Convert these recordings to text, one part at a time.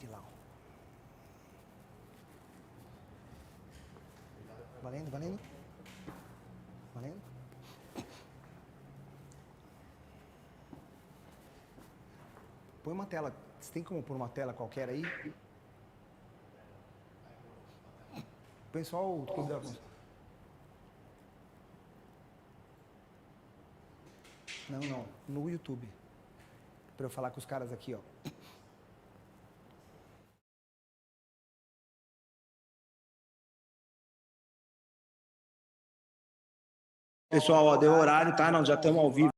vilão. Valendo, valendo? Valendo? Põe uma tela. Você tem como pôr uma tela qualquer aí? Pessoal, não, no YouTube. Para eu falar com os caras aqui, ó. Pessoal, ó, deu horário, tá? Não, já estamos ao vivo.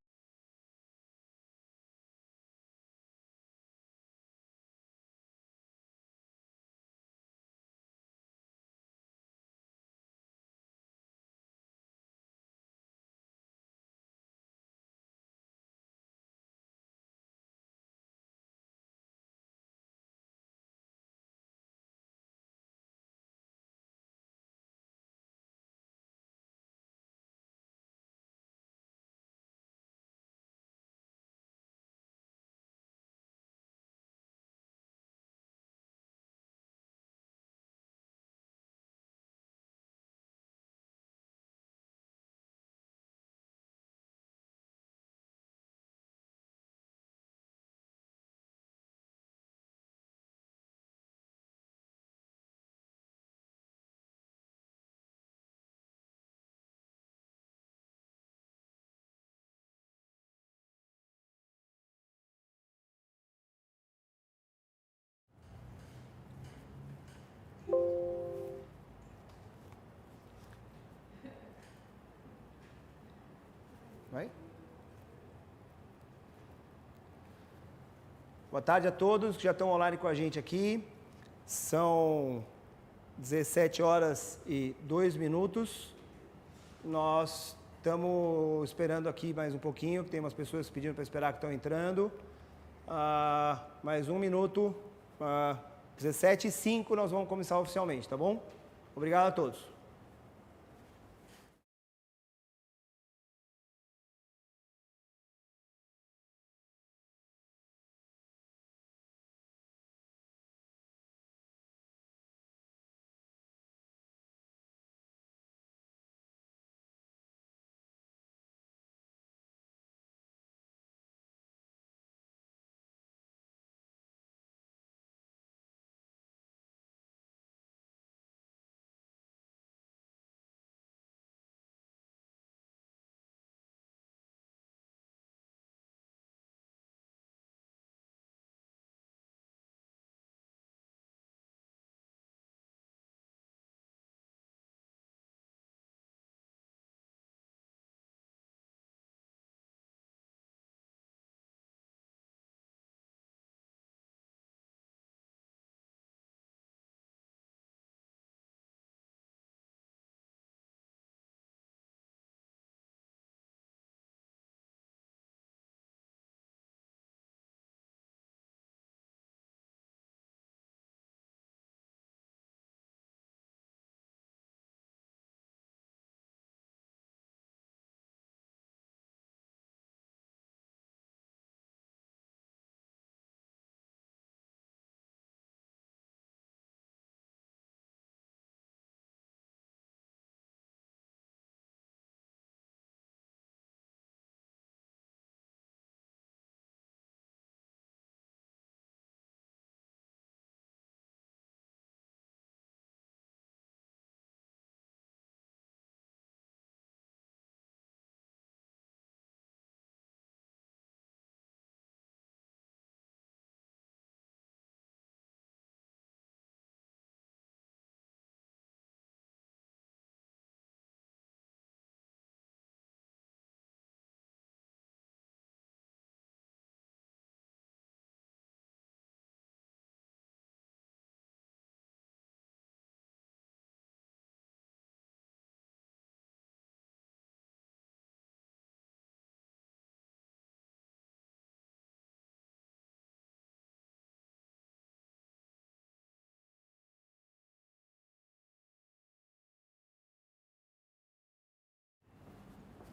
Vai? Boa tarde a todos que já estão online com a gente aqui. São 17 horas e 2 minutos. Nós estamos esperando aqui mais um pouquinho, que tem umas pessoas pedindo para esperar que estão entrando. Mais um minuto. 17h05 nós vamos começar oficialmente, tá bom? Obrigado a todos.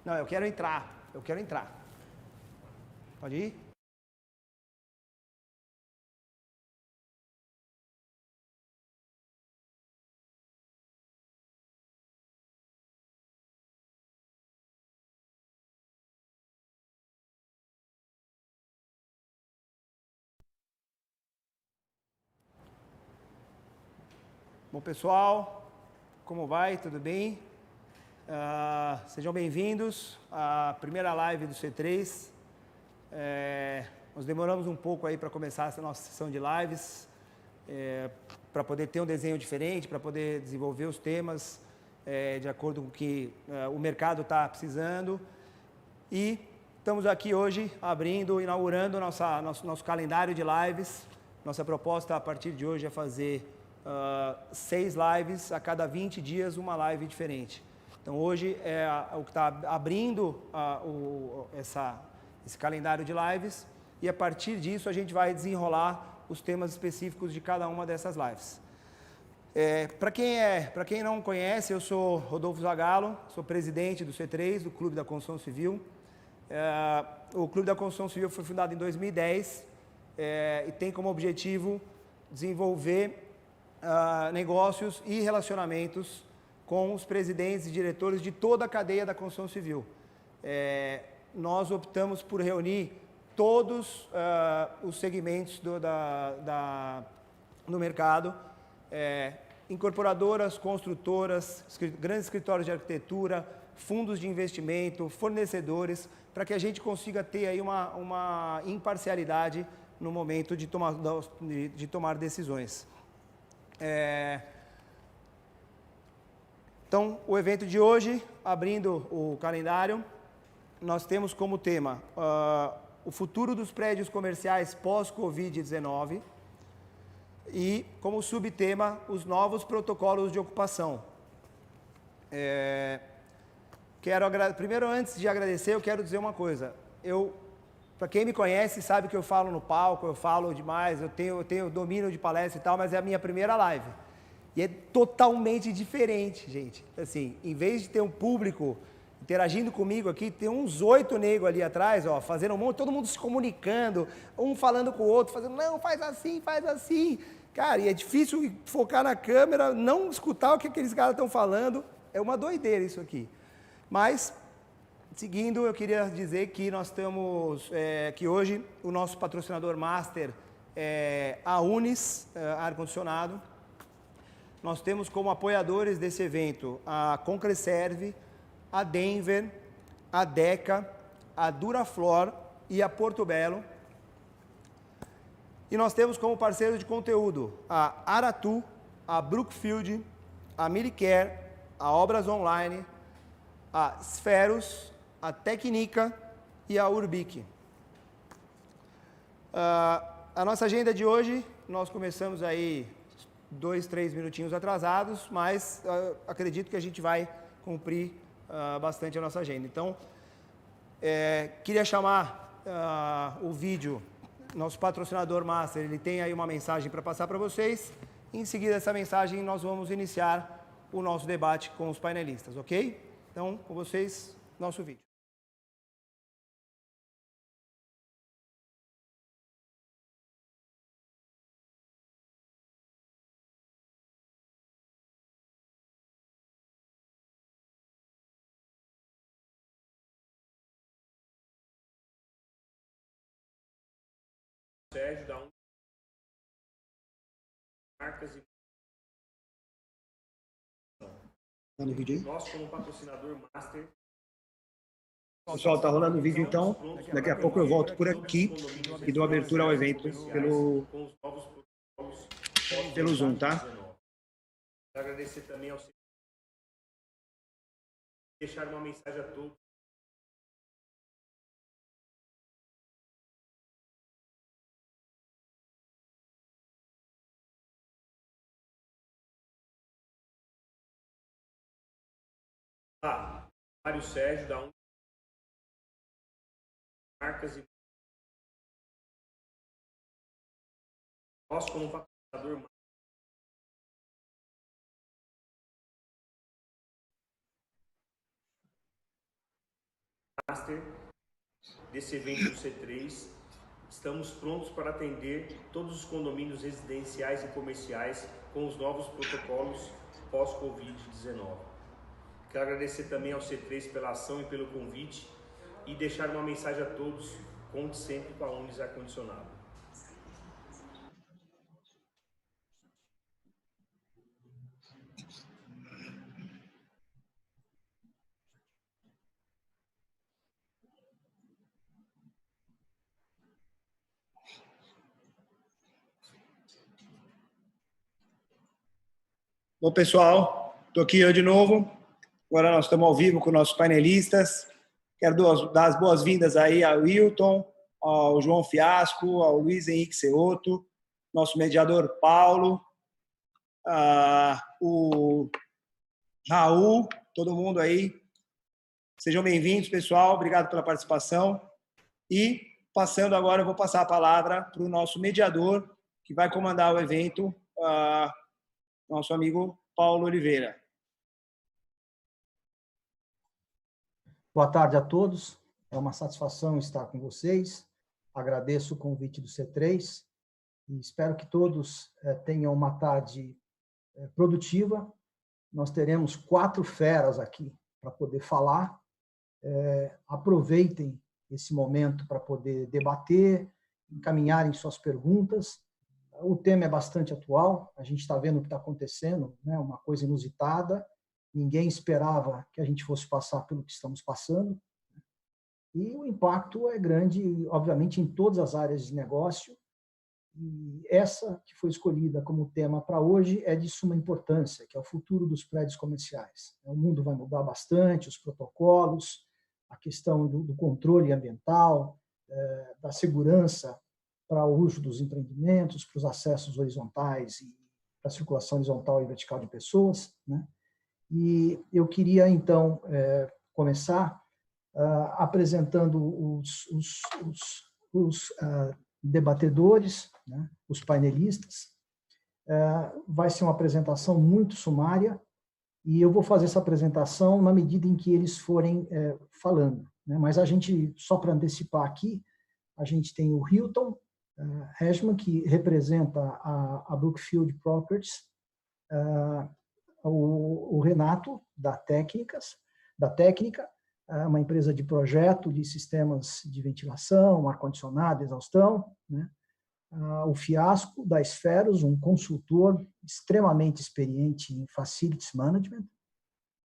Não, eu quero entrar. Eu quero entrar. Pode ir? Bom, pessoal, como vai? Tudo bem? Sejam bem-vindos à primeira live do C3. Nós demoramos um pouco aí para começar essa nossa sessão de lives, para poder ter um desenho diferente, para poder desenvolver os temas de acordo com o que o mercado está precisando. E estamos aqui hoje inaugurando nosso calendário de lives. Nossa proposta a partir de hoje é fazer 6 lives, a cada 20 dias uma live diferente. Então hoje é o que está abrindo esse calendário de lives, e a partir disso a gente vai desenrolar os temas específicos de cada uma dessas lives. Para quem não conhece, eu sou Rodolfo Zagallo, sou presidente do C3, do Clube da Construção Civil. O Clube da Construção Civil foi fundado em 2010 e tem como objetivo desenvolver negócios e relacionamentos com os presidentes e diretores de toda a cadeia da construção civil. Nós optamos por reunir todos os segmentos no mercado, incorporadoras, construtoras, grandes escritórios de arquitetura, fundos de investimento, fornecedores, para que a gente consiga ter aí uma imparcialidade no momento de tomar decisões. Então, o evento de hoje, abrindo o calendário, nós temos como tema o futuro dos prédios comerciais pós-Covid-19 e como subtema os novos protocolos de ocupação. Primeiro, antes de agradecer, eu quero dizer uma coisa. Para quem me conhece, sabe que eu falo no palco, eu falo demais, eu tenho domínio de palestra e tal, mas é a minha primeira live. E é totalmente diferente, gente. Assim, em vez de ter um público interagindo comigo aqui, tem uns 8 negros ali atrás, ó, fazendo um monte, todo mundo se comunicando, um falando com o outro, fazendo, não, faz assim, faz assim. Cara, e é difícil focar na câmera, não escutar o que aqueles caras estão falando. É uma doideira isso aqui. Mas, seguindo, eu queria dizer que nós estamos, que hoje o nosso patrocinador master é a Unis Ar-Condicionado. Nós temos como apoiadores desse evento a Concreserve, a Denver, a Deca, a Duraflor e a Porto Belo. E nós temos como parceiro de conteúdo a Aratu, a Brookfield, a Milicare, a Obras Online, a Sferos, a Tecnica e a Urbic. A nossa agenda de hoje, nós começamos aí 2, 3 minutinhos atrasados, mas acredito que a gente vai cumprir bastante a nossa agenda. Então, queria chamar o vídeo, nosso patrocinador master, ele tem aí uma mensagem para passar para vocês. Em seguida dessa mensagem, nós vamos iniciar o nosso debate com os painelistas, ok? Então, com vocês, nosso vídeo. Sérgio da marcas e No vídeo aí. nós como patrocinador master. Pessoal, tá rolando o vídeo então. Daqui a pouco eu volto por aqui e dou abertura ao evento pelo Zoom, tá? Quero agradecer também ao deixar uma mensagem a todos. Mário Sérgio da marcas e nós como patrocinador master desse evento do C3, estamos prontos para atender todos os condomínios residenciais e comerciais com os novos protocolos pós-Covid-19. Quero agradecer também ao C3 pela ação e pelo convite e deixar uma mensagem a todos: conte sempre com a Unis Ar-Condicionado. Bom, pessoal, estou aqui eu de novo. Agora nós estamos ao vivo com nossos painelistas. Quero dar as boas-vindas aí ao Wilton, ao João Fiasco, ao Luiz Henrique Ceotto, nosso mediador Paulo, o Raul, todo mundo aí. Sejam bem-vindos, pessoal. Obrigado pela participação. E, passando agora, eu vou passar a palavra para o nosso mediador, que vai comandar o evento, nosso amigo Paulo Oliveira. Boa tarde a todos. É uma satisfação estar com vocês. Agradeço o convite do C3 e espero que todos tenham uma tarde produtiva. Nós teremos 4 feras aqui para poder falar. Aproveitem esse momento para poder debater, encaminharem suas perguntas. O tema é bastante atual, a gente está vendo o que está acontecendo, né? Uma coisa inusitada, ninguém esperava que a gente fosse passar pelo que estamos passando, e o impacto é grande, obviamente, em todas as áreas de negócio, e essa que foi escolhida como tema para hoje é de suma importância, que é o futuro dos prédios comerciais. O mundo vai mudar bastante, os protocolos, a questão do controle ambiental, da segurança para o uso dos empreendimentos, para os acessos horizontais e para a circulação horizontal e vertical de pessoas, né? E eu queria, então, começar apresentando os debatedores, né? Os painelistas. Vai ser uma apresentação muito sumária e eu vou fazer essa apresentação na medida em que eles forem falando, né? Mas a gente, só para antecipar aqui, a gente tem o Hilton Heshman, que representa a Brookfield Properties, o Renato, da Técnica, uma empresa de projeto de sistemas de ventilação, ar-condicionado, exaustão, né? O Fiasco, da Esferos, um consultor extremamente experiente em Facilities Management,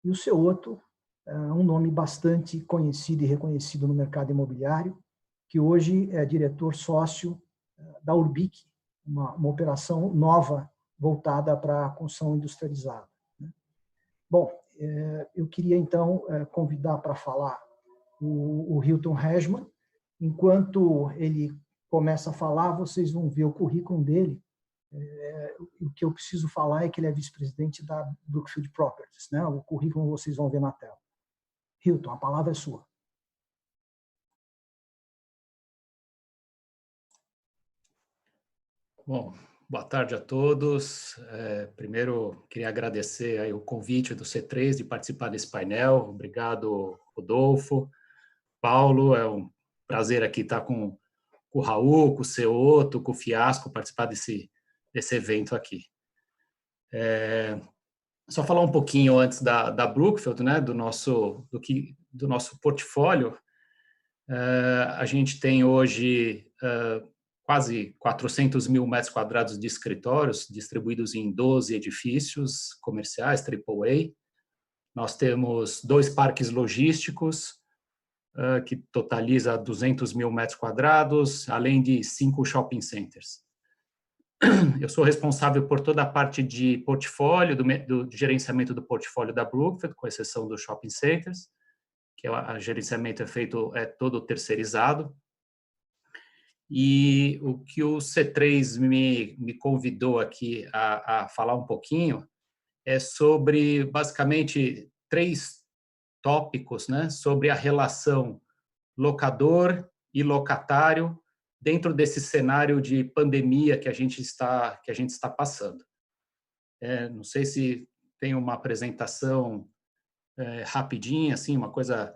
e o Ceotto, um nome bastante conhecido e reconhecido no mercado imobiliário, que hoje é diretor sócio da Urbic, uma operação nova voltada para a construção industrializada. Bom, eu queria, então, convidar para falar o Hilton Heshman. Enquanto ele começa a falar, vocês vão ver o currículo dele. O que eu preciso falar é que ele é vice-presidente da Brookfield Properties, né? O currículo vocês vão ver na tela. Hilton, a palavra é sua. Bom, boa tarde a todos. Primeiro, queria agradecer aí o convite do C3 de participar desse painel. Obrigado, Rodolfo. Paulo, é um prazer aqui estar com o Raul, com o Ceotto, com o Fiasco, participar desse evento aqui. Só falar um pouquinho antes da Brookfield, né, do nosso portfólio. A gente tem hoje quase 400 mil metros quadrados de escritórios distribuídos em 12 edifícios comerciais, AAA. Nós temos 2 parques logísticos, que totaliza 200 mil metros quadrados, além de 5 shopping centers. Eu sou responsável por toda a parte de portfólio, do gerenciamento do portfólio da Brookfield, com exceção dos shopping centers, que o gerenciamento é feito todo terceirizado. E o que o C3 me convidou aqui a falar um pouquinho é sobre, basicamente, 3 tópicos, né, sobre a relação locador e locatário dentro desse cenário de pandemia que a gente está passando. Não sei se tem uma apresentação rapidinha, assim, uma coisa...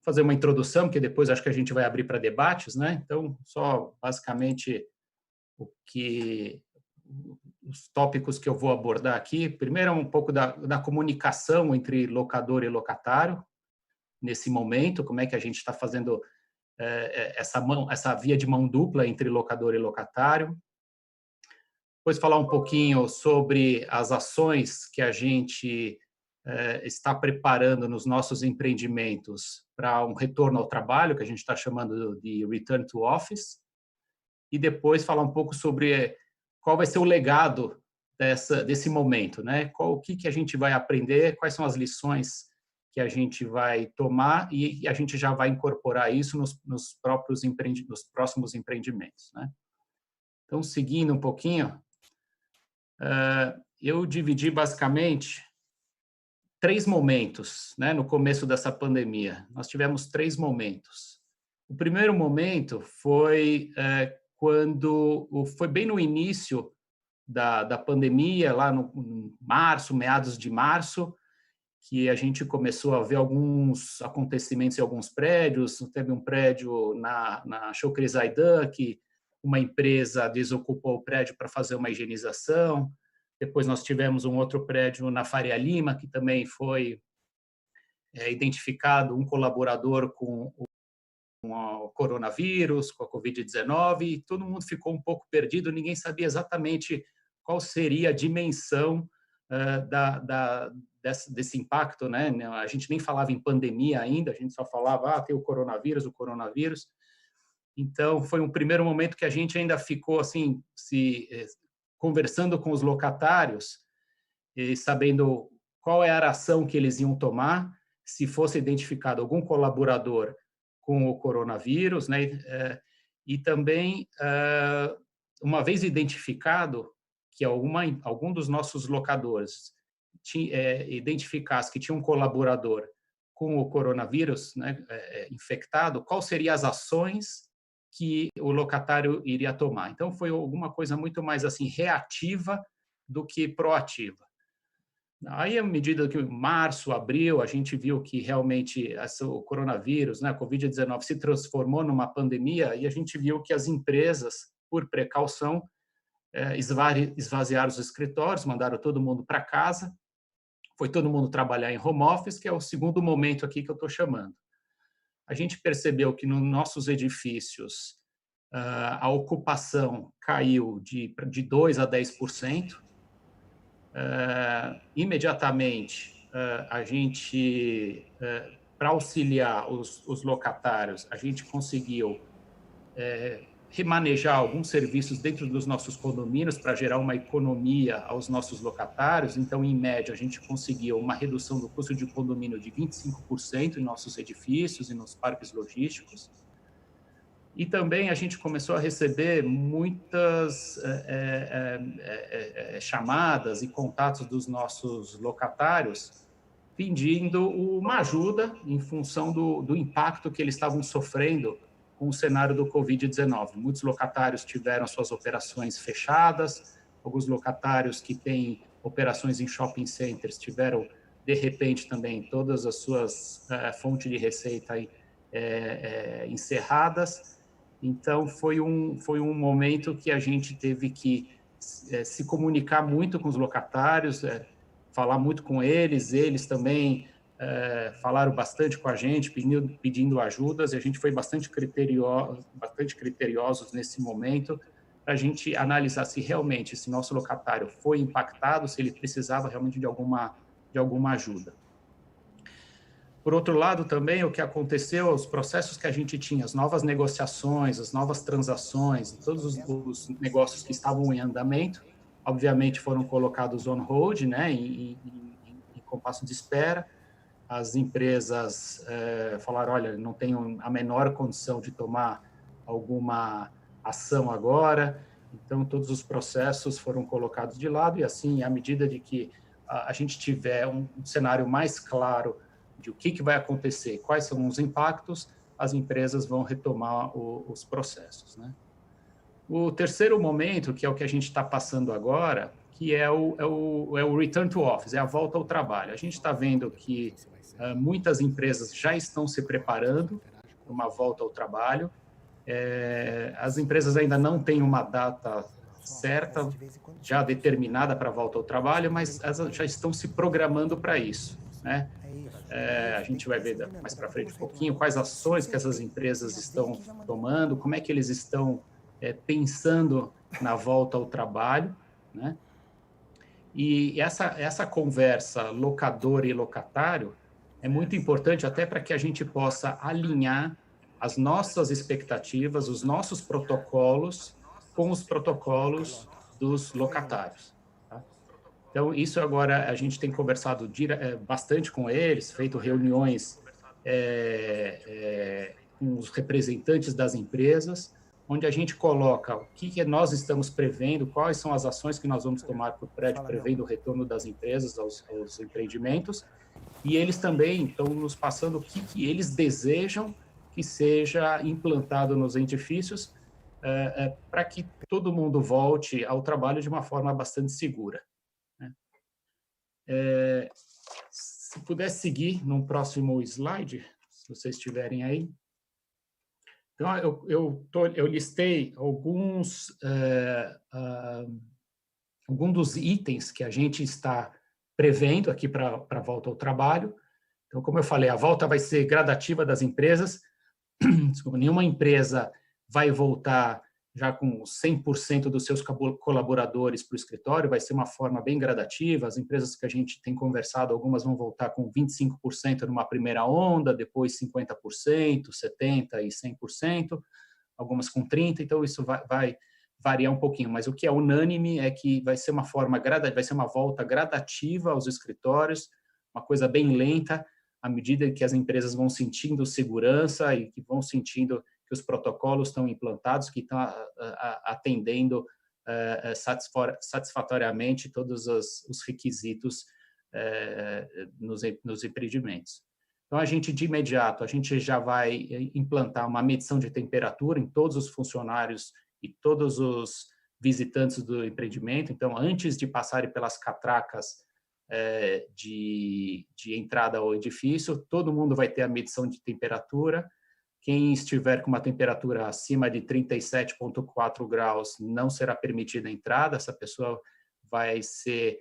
fazer uma introdução, porque depois acho que a gente vai abrir para debates, né? Então, só basicamente os tópicos que eu vou abordar aqui. Primeiro, um pouco da comunicação entre locador e locatário, nesse momento, como é que a gente está fazendo essa via de mão dupla entre locador e locatário. Depois falar um pouquinho sobre as ações que a gente está preparando nos nossos empreendimentos para um retorno ao trabalho, que a gente está chamando de Return to Office, e depois falar um pouco sobre qual vai ser o legado desse momento, né? O que a gente vai aprender, quais são as lições que a gente vai tomar e a gente já vai incorporar isso nos próximos empreendimentos, né? Então, seguindo um pouquinho, eu dividi basicamente 3 momentos, né, no começo dessa pandemia. Nós tivemos 3 momentos. O primeiro momento foi foi bem no início da pandemia, lá no março, meados de março, que a gente começou a ver alguns acontecimentos em alguns prédios. Teve um prédio na Chocri Zaidan, que uma empresa desocupou o prédio para fazer uma higienização. Depois nós tivemos um outro prédio na Faria Lima, que também foi identificado um colaborador com o coronavírus, com a Covid-19, e todo mundo ficou um pouco perdido, ninguém sabia exatamente qual seria a dimensão desse impacto, né? A gente nem falava em pandemia ainda, a gente só falava, tem o coronavírus. Então, foi um primeiro momento que a gente ainda ficou assim, conversando com os locatários e sabendo qual era a ação que eles iam tomar se fosse identificado algum colaborador com o coronavírus, né? E também, uma vez identificado que algum dos nossos locadores identificasse que tinha um colaborador com o coronavírus, né, infectado, quais seriam as ações que o locatário iria tomar. Então, foi alguma coisa muito mais assim reativa do que proativa. Aí, à medida que março, abril, a gente viu que realmente o coronavírus, né, a Covid-19, se transformou numa pandemia, e a gente viu que as empresas, por precaução, esvaziaram os escritórios, mandaram todo mundo para casa, foi todo mundo trabalhar em home office, que é o segundo momento aqui que eu estou chamando. A gente percebeu que nos nossos edifícios a ocupação caiu de 2% a 10%. Imediatamente, a gente, para auxiliar os locatários, a gente conseguiu remanejar alguns serviços dentro dos nossos condomínios para gerar uma economia aos nossos locatários. Então, em média, a gente conseguiu uma redução do custo de condomínio de 25% em nossos edifícios e nos parques logísticos. E também a gente começou a receber muitas chamadas e contatos dos nossos locatários pedindo uma ajuda em função do impacto que eles estavam sofrendo com o cenário do Covid-19. Muitos locatários tiveram suas operações fechadas, alguns locatários que têm operações em shopping centers tiveram, de repente, também todas as suas fontes de receita encerradas. Então, foi um momento que a gente teve que se comunicar muito com os locatários, falar muito com eles também falaram bastante com a gente, pedindo ajudas, e a gente foi bastante criteriosos nesse momento, para a gente analisar se realmente esse nosso locatário foi impactado, se ele precisava realmente de alguma ajuda. Por outro lado, também, o que aconteceu, os processos que a gente tinha, as novas negociações, as novas transações, todos os negócios que estavam em andamento, obviamente foram colocados on hold, né, em compasso de espera. As empresas falaram, olha, não tenho a menor condição de tomar alguma ação agora, então todos os processos foram colocados de lado, e assim, à medida de que a gente tiver um cenário mais claro de o que vai acontecer, quais são os impactos, as empresas vão retomar os processos, né? O terceiro momento, que é o que a gente está passando agora, que é o return to office, é a volta ao trabalho. A gente está vendo que muitas empresas já estão se preparando para uma volta ao trabalho. As empresas ainda não têm uma data certa, já determinada para a volta ao trabalho, mas elas já estão se programando para isso, né? A gente vai ver mais para frente um pouquinho quais ações que essas empresas estão tomando, como é que eles estão pensando na volta ao trabalho, né? E essa conversa locador e locatário é muito importante até para que a gente possa alinhar as nossas expectativas, os nossos protocolos com os protocolos dos locatários, tá? Então, isso agora a gente tem conversado bastante com eles, feito reuniões com os representantes das empresas, onde a gente coloca o que nós estamos prevendo, quais são as ações que nós vamos tomar para o prédio, prevendo o retorno das empresas aos empreendimentos, e eles também estão nos passando o que eles desejam que seja implantado nos edifícios, para que todo mundo volte ao trabalho de uma forma bastante segura. Se pudesse seguir num próximo slide, se vocês estiverem aí. Então, eu listei alguns dos itens que a gente está prevendo aqui para a volta ao trabalho. Então, como eu falei, a volta vai ser gradativa das empresas. Desculpa, nenhuma empresa vai voltar já com 100% dos seus colaboradores para o escritório, vai ser uma forma bem gradativa. As empresas que a gente tem conversado, algumas vão voltar com 25% numa primeira onda, depois 50%, 70% e 100%, algumas com 30%, então isso vai variar um pouquinho, mas o que é unânime é que vai ser uma volta gradativa aos escritórios, uma coisa bem lenta, à medida que as empresas vão sentindo segurança e que vão sentindo que os protocolos estão implantados, que estão atendendo satisfatoriamente todos os requisitos nos empreendimentos. Então, de imediato, a gente já vai implantar uma medição de temperatura em todos os funcionários e todos os visitantes do empreendimento. Então, antes de passarem pelas catracas de entrada ao edifício, todo mundo vai ter a medição de temperatura. Quem estiver com uma temperatura acima de 37,4 graus não será permitida a entrada, essa pessoa vai ser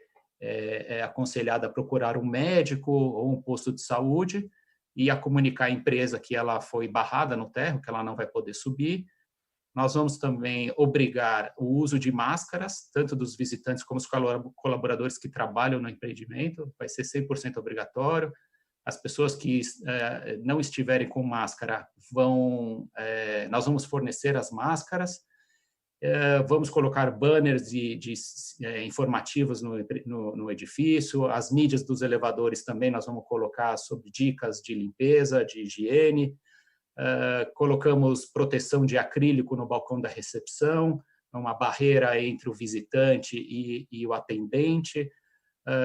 aconselhada a procurar um médico ou um posto de saúde e a comunicar à empresa que ela foi barrada no térreo, que ela não vai poder subir. Nós vamos também obrigar o uso de máscaras, tanto dos visitantes como dos colaboradores que trabalham no empreendimento, vai ser 100% obrigatório. As pessoas que não estiverem com máscara, nós vamos fornecer as máscaras, vamos colocar banners informativos no edifício, as mídias dos elevadores também nós vamos colocar sobre dicas de limpeza, de higiene, colocamos proteção de acrílico no balcão da recepção, uma barreira entre o visitante e o atendente,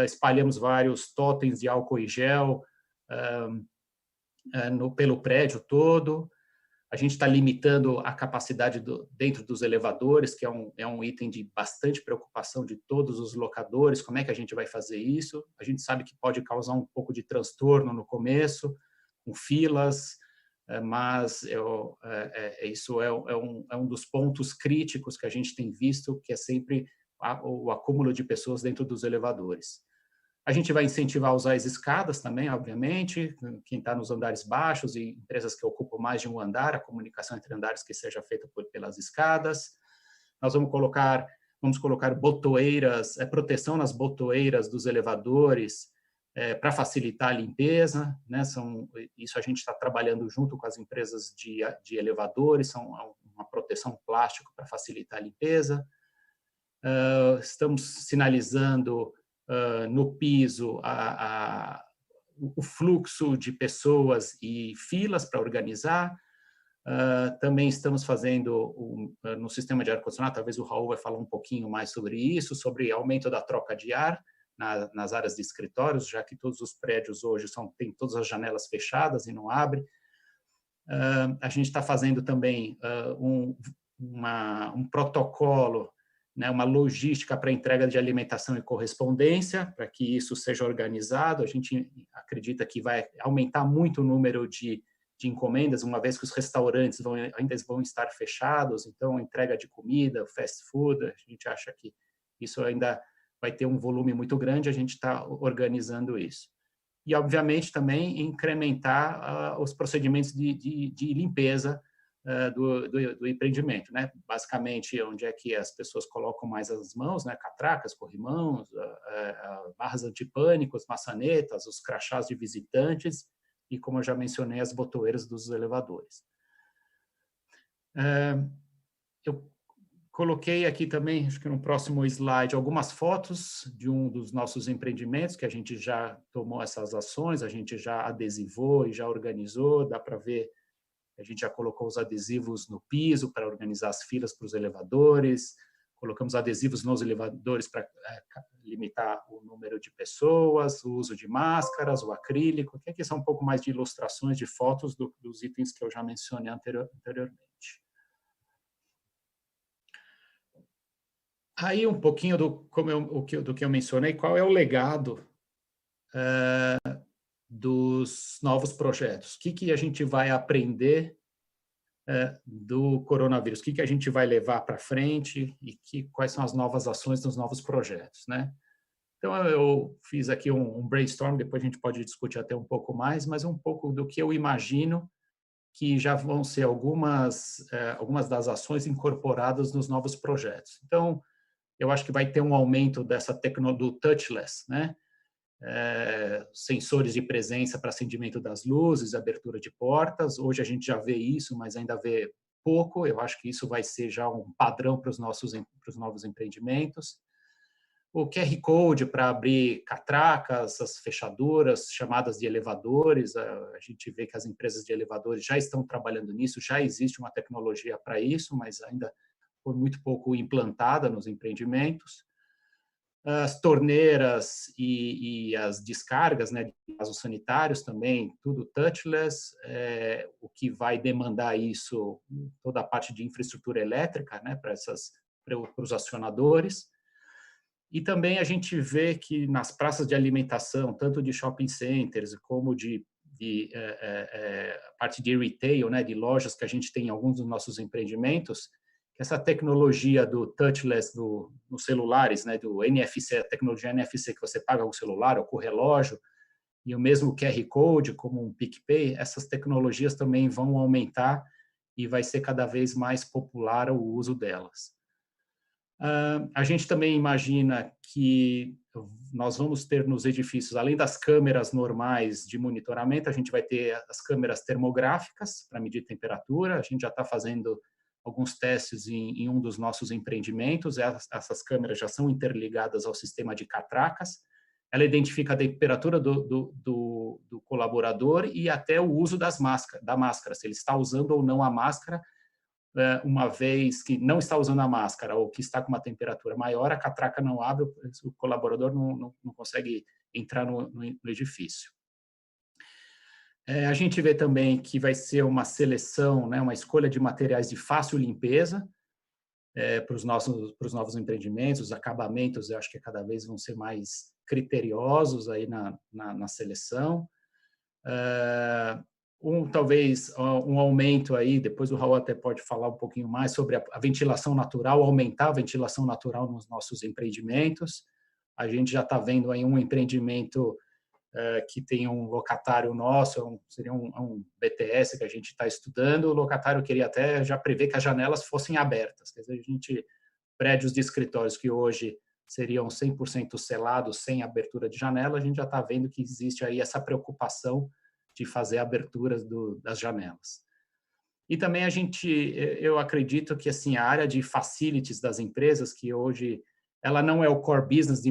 espalhamos vários totens de álcool e gel pelo prédio todo. A gente está limitando a capacidade dentro dos elevadores, que é um item de bastante preocupação de todos os locadores. Como é que a gente vai fazer isso? A gente sabe que pode causar um pouco de transtorno no começo, com filas, mas isso é um dos pontos críticos que a gente tem visto, que é sempre o acúmulo de pessoas dentro dos elevadores. A gente vai incentivar a usar as escadas também, obviamente, quem está nos andares baixos e empresas que ocupam mais de um andar, a comunicação entre andares que seja feita pelas escadas. Nós vamos colocar botoeiras, proteção nas botoeiras dos elevadores, para facilitar a limpeza, né? Isso a gente está trabalhando junto com as empresas de elevadores, são uma proteção plástico para facilitar a limpeza. Estamos sinalizando no piso o fluxo de pessoas e filas para organizar. Também estamos fazendo no sistema de ar-condicionado, talvez o Raul vai falar um pouquinho mais sobre isso, sobre aumento da troca de ar nas áreas de escritórios, já que todos os prédios hoje têm todas as janelas fechadas e não abrem. A gente está fazendo também um protocolo, né, uma logística para entrega de alimentação e correspondência, para que isso seja organizado. A gente acredita que vai aumentar muito o número de encomendas, uma vez que os restaurantes ainda vão estar fechados, então a entrega de comida, fast food, a gente acha que isso ainda vai ter um volume muito grande, a gente está organizando isso. E, obviamente, também incrementar os procedimentos de limpeza do empreendimento, né? Basicamente, onde é que as pessoas colocam mais as mãos, né? Catracas, corrimãos, barras antipânicos, maçanetas, os crachás de visitantes e, como eu já mencionei, as botoeiras dos elevadores. Eu coloquei aqui também, acho que no próximo slide, algumas fotos de um dos nossos empreendimentos, que a gente já tomou essas ações, a gente já adesivou e já organizou, dá para ver, a gente já colocou os adesivos no piso para organizar as filas para os elevadores, colocamos adesivos nos elevadores para limitar o número de pessoas, o uso de máscaras, o acrílico, que aqui são um pouco mais de ilustrações, de fotos dos itens que eu já mencionei anteriormente. Aí um pouquinho do que eu mencionei, qual é o legado dos novos projetos? O que a gente vai aprender do coronavírus? O que a gente vai levar para frente e quais são as novas ações dos novos projetos, né? Então, eu fiz aqui um brainstorm, depois a gente pode discutir até um pouco mais, mas um pouco do que eu imagino que já vão ser algumas das ações incorporadas nos novos projetos. Então, eu acho que vai ter um aumento dessa tecnologia do touchless, né? Sensores de presença para acendimento das luzes, abertura de portas. Hoje a gente já vê isso, mas ainda vê pouco. Eu acho que isso vai ser já um padrão para os novos empreendimentos. O QR Code para abrir catracas, as fechaduras, chamadas de elevadores. A gente vê que as empresas de elevadores já estão trabalhando nisso, já existe uma tecnologia para isso, mas ainda foi muito pouco implantada nos empreendimentos. As torneiras e as descargas, né, de vasos sanitários também, tudo touchless, o que vai demandar isso, toda a parte de infraestrutura elétrica, né, para os acionadores. E também a gente vê que nas praças de alimentação, tanto de shopping centers como de parte de retail, né, de lojas que a gente tem em alguns dos nossos empreendimentos, essa tecnologia do touchless nos celulares, né, do NFC, a tecnologia NFC que você paga com o celular ou com o relógio, e o mesmo QR Code, como um PicPay, essas tecnologias também vão aumentar e vai ser cada vez mais popular o uso delas. A gente também imagina que nós vamos ter nos edifícios, além das câmeras normais de monitoramento, a gente vai ter as câmeras termográficas para medir temperatura. A gente já está fazendo alguns testes em um dos nossos empreendimentos. Essas câmeras já são interligadas ao sistema de catracas. Ela identifica a temperatura do colaborador e até o uso da máscara, se ele está usando ou não a máscara. Uma vez que não está usando a máscara ou que está com uma temperatura maior, a catraca não abre, o colaborador não consegue entrar no edifício. A gente vê também que vai ser uma seleção, né, uma escolha de materiais de fácil limpeza para os novos empreendimentos. Os acabamentos, eu acho que cada vez vão ser mais criteriosos aí na seleção. Talvez um aumento aí, depois o Raul até pode falar um pouquinho mais sobre a ventilação natural, aumentar a ventilação natural nos nossos empreendimentos. A gente já está vendo aí um empreendimento que tem um locatário nosso, seria um BTS que a gente está estudando. O locatário queria até já prever que as janelas fossem abertas. Quer dizer, prédios de escritórios que hoje seriam 100% selados, sem abertura de janela, a gente já está vendo que existe aí essa preocupação de fazer aberturas das janelas. E também eu acredito que assim, a área de facilities das empresas, que hoje ela não é o core business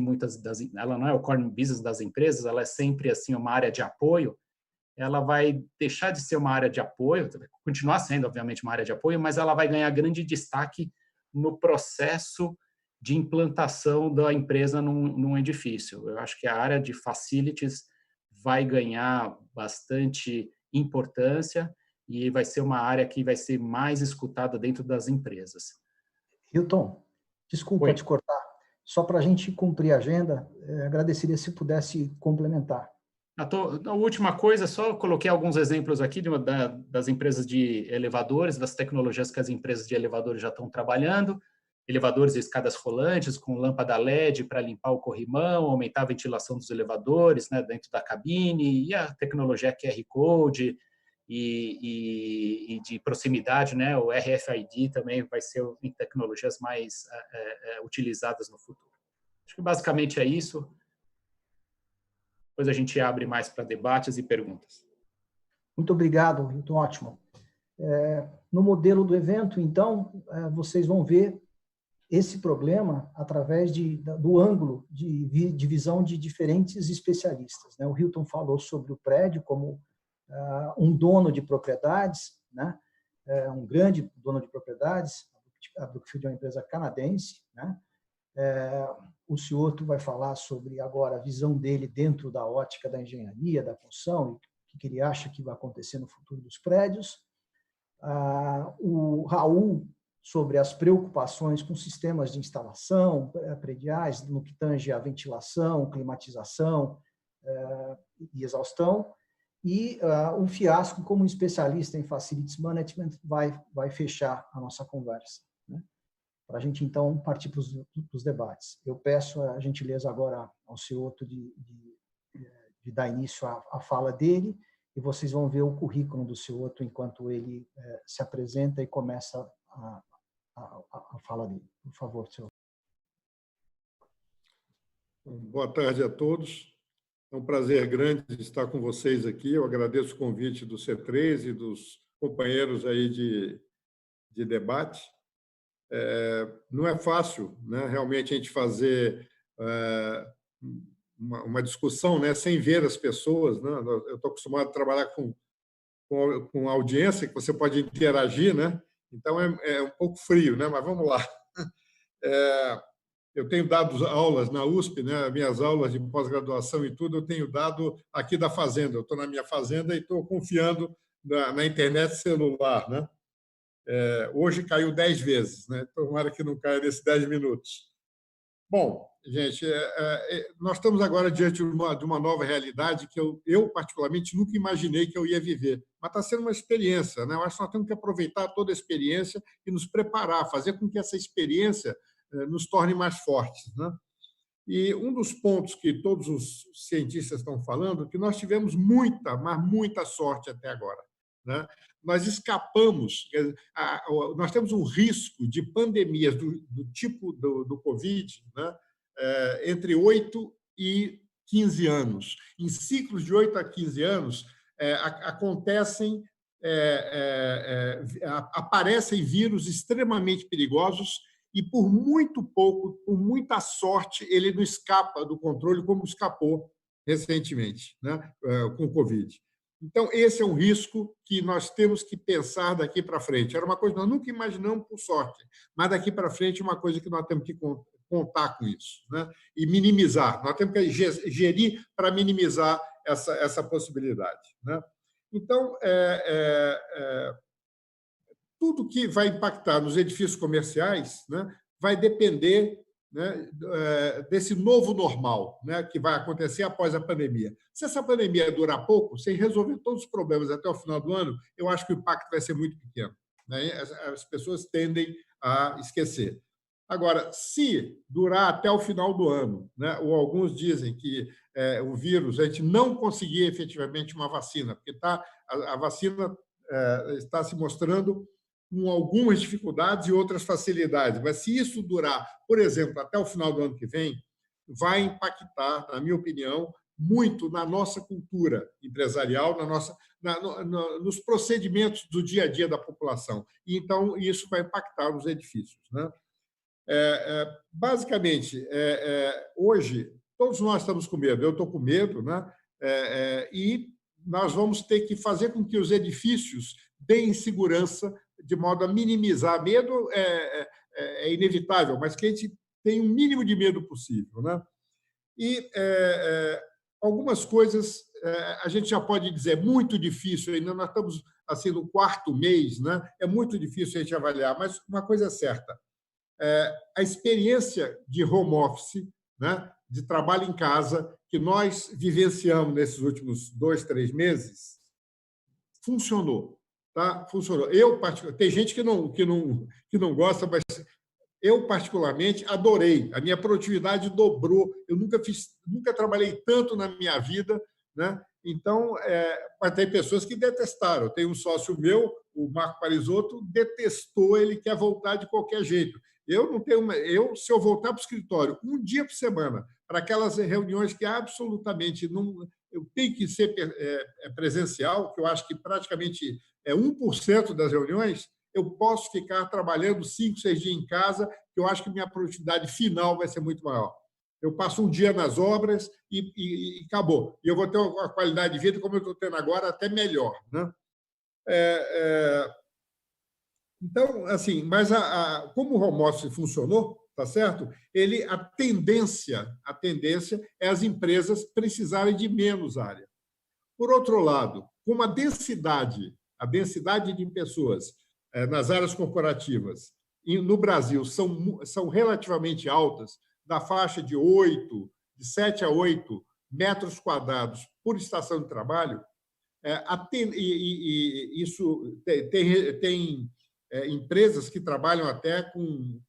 ela não é o core business das empresas, ela é sempre assim uma área de apoio. Ela vai deixar de ser uma área de apoio, continuar sendo obviamente uma área de apoio, mas ela vai ganhar grande destaque no processo de implantação da empresa num edifício. Eu acho que a área de facilities vai ganhar bastante importância e vai ser uma área que vai ser mais escutada dentro das empresas. Hilton, desculpa te cortar. Só para a gente cumprir a agenda, agradeceria se pudesse complementar. A última coisa, só coloquei alguns exemplos aqui das empresas de elevadores, das tecnologias que as empresas de elevadores já estão trabalhando. Elevadores e escadas rolantes com lâmpada LED para limpar o corrimão, aumentar a ventilação dos elevadores, né, dentro da cabine, e a tecnologia QR Code e de proximidade, né, o RFID também vai ser em tecnologias mais utilizadas no futuro. Acho que basicamente é isso. Depois a gente abre mais para debates e perguntas. Muito obrigado, Hilton, ótimo. No modelo do evento, então, vocês vão ver esse problema através do ângulo de visão de diferentes especialistas, né? O Hilton falou sobre o prédio como um dono de propriedades, né? Um grande dono de propriedades. A Brookfield é uma empresa canadense, né? O Cioto vai falar sobre agora a visão dele dentro da ótica da engenharia, da construção, e o que ele acha que vai acontecer no futuro dos prédios. O Raul sobre as preocupações com sistemas de instalação prediais, no que tange a ventilação, climatização e exaustão. E o Fiasco, como especialista em Facilities Management, vai fechar a nossa conversa, né? Para a gente, então, partir para os debates. Eu peço a gentileza agora ao Cioto de dar início à fala dele, e vocês vão ver o currículo do Cioto enquanto ele se apresenta e começa a fala dele. Por favor, Cioto. Boa tarde a todos. É um prazer grande estar com vocês aqui. Eu agradeço o convite do C3 e dos companheiros aí de debate. Não é fácil, né, realmente a gente fazer uma discussão, né, sem ver as pessoas, né? Eu estou acostumado a trabalhar com audiência, que você pode interagir, né? Então é um pouco frio, né? Mas vamos lá. Eu tenho dado aulas na USP, né? Minhas aulas de pós-graduação e tudo, eu tenho dado aqui da fazenda. Eu estou na minha fazenda e estou confiando na internet celular, né? Hoje caiu 10 vezes, né? Tomara que não caia nesses 10 minutos. Bom, gente, nós estamos agora diante de uma nova realidade que eu, particularmente, nunca imaginei que eu ia viver. Mas está sendo uma experiência, né? Eu acho que nós temos que aproveitar toda a experiência e nos preparar, fazer com que essa experiência nos torne mais fortes, né? E um dos pontos que todos os cientistas estão falando é que nós tivemos muita, mas muita sorte até agora, né? Nós escapamos, nós temos um risco de pandemias do tipo do Covid, né, entre 8 e 15 anos. Em ciclos de 8 a 15 anos, aparecem vírus extremamente perigosos e, por muito pouco, por muita sorte, ele não escapa do controle, como escapou recentemente, né, com o Covid. Então, esse é um risco que nós temos que pensar daqui para frente. Era uma coisa que nós nunca imaginamos, por sorte, mas daqui para frente é uma coisa que nós temos que contar com isso, né? E minimizar. Nós temos que gerir para minimizar essa possibilidade, né? Então, tudo que vai impactar nos edifícios comerciais, né, vai depender, né, desse novo normal, né, que vai acontecer após a pandemia. Se essa pandemia durar pouco, sem resolver todos os problemas até o final do ano, eu acho que o impacto vai ser muito pequeno, né? As pessoas tendem a esquecer. Agora, se durar até o final do ano, né, ou alguns dizem que o vírus, a gente não conseguir efetivamente uma vacina, porque a vacina está se mostrando com algumas dificuldades e outras facilidades. Mas, se isso durar, por exemplo, até o final do ano que vem, vai impactar, na minha opinião, muito na nossa cultura empresarial, nos procedimentos do dia a dia da população. E, então, isso vai impactar os edifícios, né? Basicamente, hoje, todos nós estamos com medo. Eu estou com medo, né? E nós vamos ter que fazer com que os edifícios deem segurança de modo a minimizar. Medo é inevitável, mas que a gente tenha o mínimo de medo possível, né? E algumas coisas a gente já pode dizer muito difícil ainda. Nós estamos assim no 4º mês, né? É muito difícil a gente avaliar, mas uma coisa é certa: a experiência de home office, né, de trabalho em casa, que nós vivenciamos nesses últimos 2, 3 meses, funcionou. Tá? Funcionou. Tem gente que não gosta, mas eu, particularmente, adorei. A minha produtividade dobrou. Eu nunca trabalhei tanto na minha vida, né? Então, mas tem pessoas que detestaram. Eu tenho um sócio meu, o Marco Parisotto, detestou, ele quer voltar de qualquer jeito. Eu não tenho. Se eu voltar para o escritório um dia por semana, para aquelas reuniões que absolutamente não. Eu tenho que ser presencial, que eu acho que praticamente 1% das reuniões, eu posso ficar trabalhando 5, 6 dias em casa, que eu acho que minha produtividade final vai ser muito maior. Eu passo um dia nas obras e acabou. E eu vou ter uma qualidade de vida, como eu estou tendo agora, até melhor, né? Então, assim, mas como o home office funcionou, tá certo? A tendência é as empresas precisarem de menos área. Por outro lado, como a densidade de pessoas nas áreas corporativas no Brasil são relativamente altas, da faixa de 7 a 8 metros quadrados por estação de trabalho, isso tem empresas que trabalham até com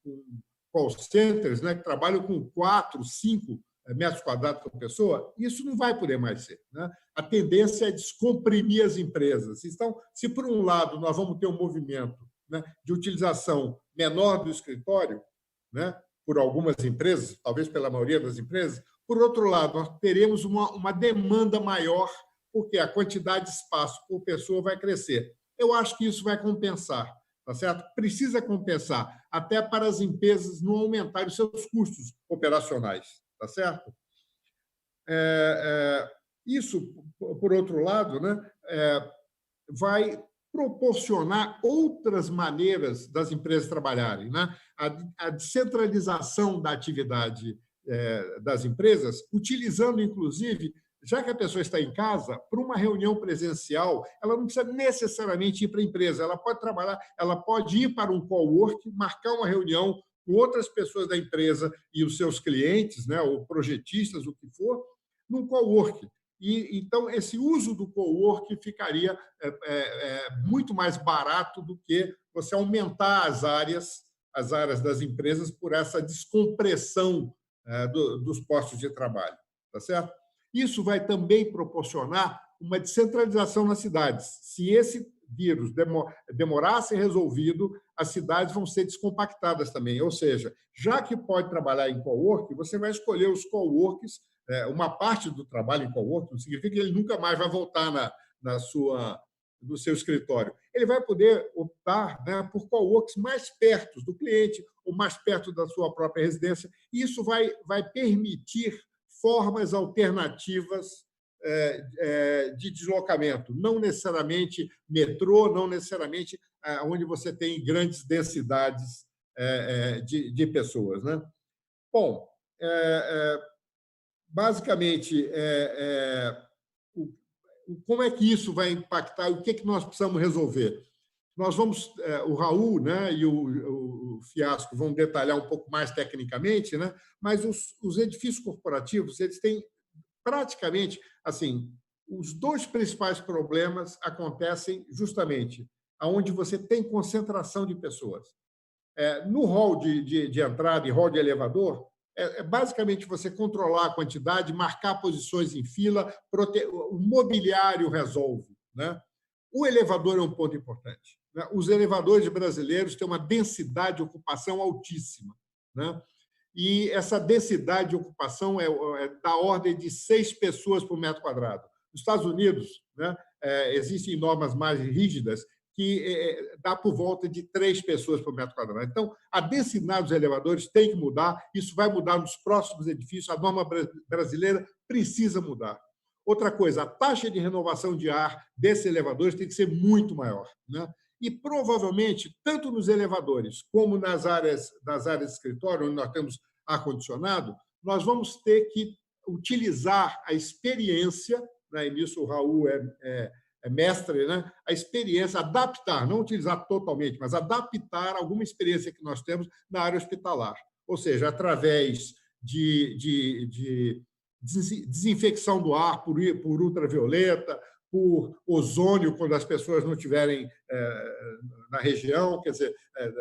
call centers, né, que trabalham com 4, 5 metros quadrados por pessoa. Isso não vai poder mais ser, né? A tendência é descomprimir as empresas. Então, se por um lado nós vamos ter um movimento, né, de utilização menor do escritório, né, por algumas empresas, talvez pela maioria das empresas, por outro lado, nós teremos uma demanda maior, porque a quantidade de espaço por pessoa vai crescer. Eu acho que isso vai compensar, tá certo? Precisa compensar, até para as empresas não aumentarem os seus custos operacionais, tá certo? Isso, por outro lado, né, vai proporcionar outras maneiras das empresas trabalharem, né? A descentralização da atividade das empresas, utilizando, inclusive, já que a pessoa está em casa, para uma reunião presencial, ela não precisa necessariamente ir para a empresa, ela pode trabalhar, ela pode ir para um cowork, marcar uma reunião com outras pessoas da empresa e os seus clientes, né, ou projetistas, o que for, num cowork. E, então, esse uso do cowork ficaria muito mais barato do que você aumentar as áreas das empresas por essa descompressão dos postos de trabalho, tá certo? Isso vai também proporcionar uma descentralização nas cidades. Se esse vírus demorar a ser resolvido, as cidades vão ser descompactadas também. Ou seja, já que pode trabalhar em cowork, você vai escolher os coworks, uma parte do trabalho em cowork, não significa que ele nunca mais vai voltar no seu escritório. Ele vai poder optar, né, por coworks mais perto do cliente ou mais perto da sua própria residência. E isso vai permitir formas alternativas de deslocamento, não necessariamente metrô, não necessariamente onde você tem grandes densidades de pessoas, né? Bom, basicamente, como é que isso vai impactar? O que nós precisamos resolver? Nós vamos, o Raul, né, e o Fiasco vão detalhar um pouco mais tecnicamente, né, mas os edifícios corporativos, eles têm praticamente, assim, os dois principais problemas acontecem justamente onde você tem concentração de pessoas. No hall de entrada e hall de elevador, basicamente você controlar a quantidade, marcar posições em fila, o mobiliário resolve, né? O elevador é um ponto importante, né? Os elevadores brasileiros têm uma densidade de ocupação altíssima, né? E essa densidade de ocupação é da ordem de 6 pessoas por metro quadrado. Nos Estados Unidos, né, existem normas mais rígidas que dá por volta de 3 pessoas por metro quadrado. Então, a densidade dos elevadores tem que mudar, isso vai mudar nos próximos edifícios, a norma brasileira precisa mudar. Outra coisa, a taxa de renovação de ar desses elevadores tem que ser muito maior, né? E, provavelmente, tanto nos elevadores como nas áreas de escritório, onde nós temos ar-condicionado, nós vamos ter que utilizar a experiência, né? E nisso o Raul é mestre, né? A experiência, adaptar, não utilizar totalmente, mas adaptar alguma experiência que nós temos na área hospitalar. Ou seja, através de desinfecção do ar por ultravioleta, por ozônio, quando as pessoas não estiverem na região, quer dizer,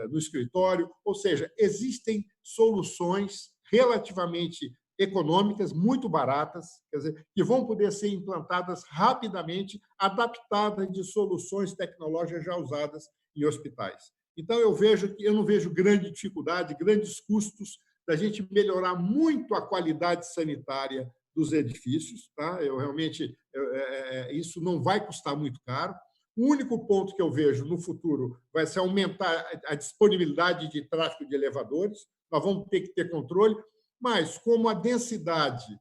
no escritório. Ou seja, existem soluções relativamente econômicas, muito baratas, quer dizer, que vão poder ser implantadas rapidamente, adaptadas de soluções tecnológicas já usadas em hospitais. Então, eu não vejo grande dificuldade, grandes custos da gente melhorar muito a qualidade sanitária dos edifícios, tá? Isso não vai custar muito caro. O único ponto que eu vejo no futuro vai ser aumentar a disponibilidade de tráfego de elevadores. Nós vamos ter que ter controle, mas como a densidade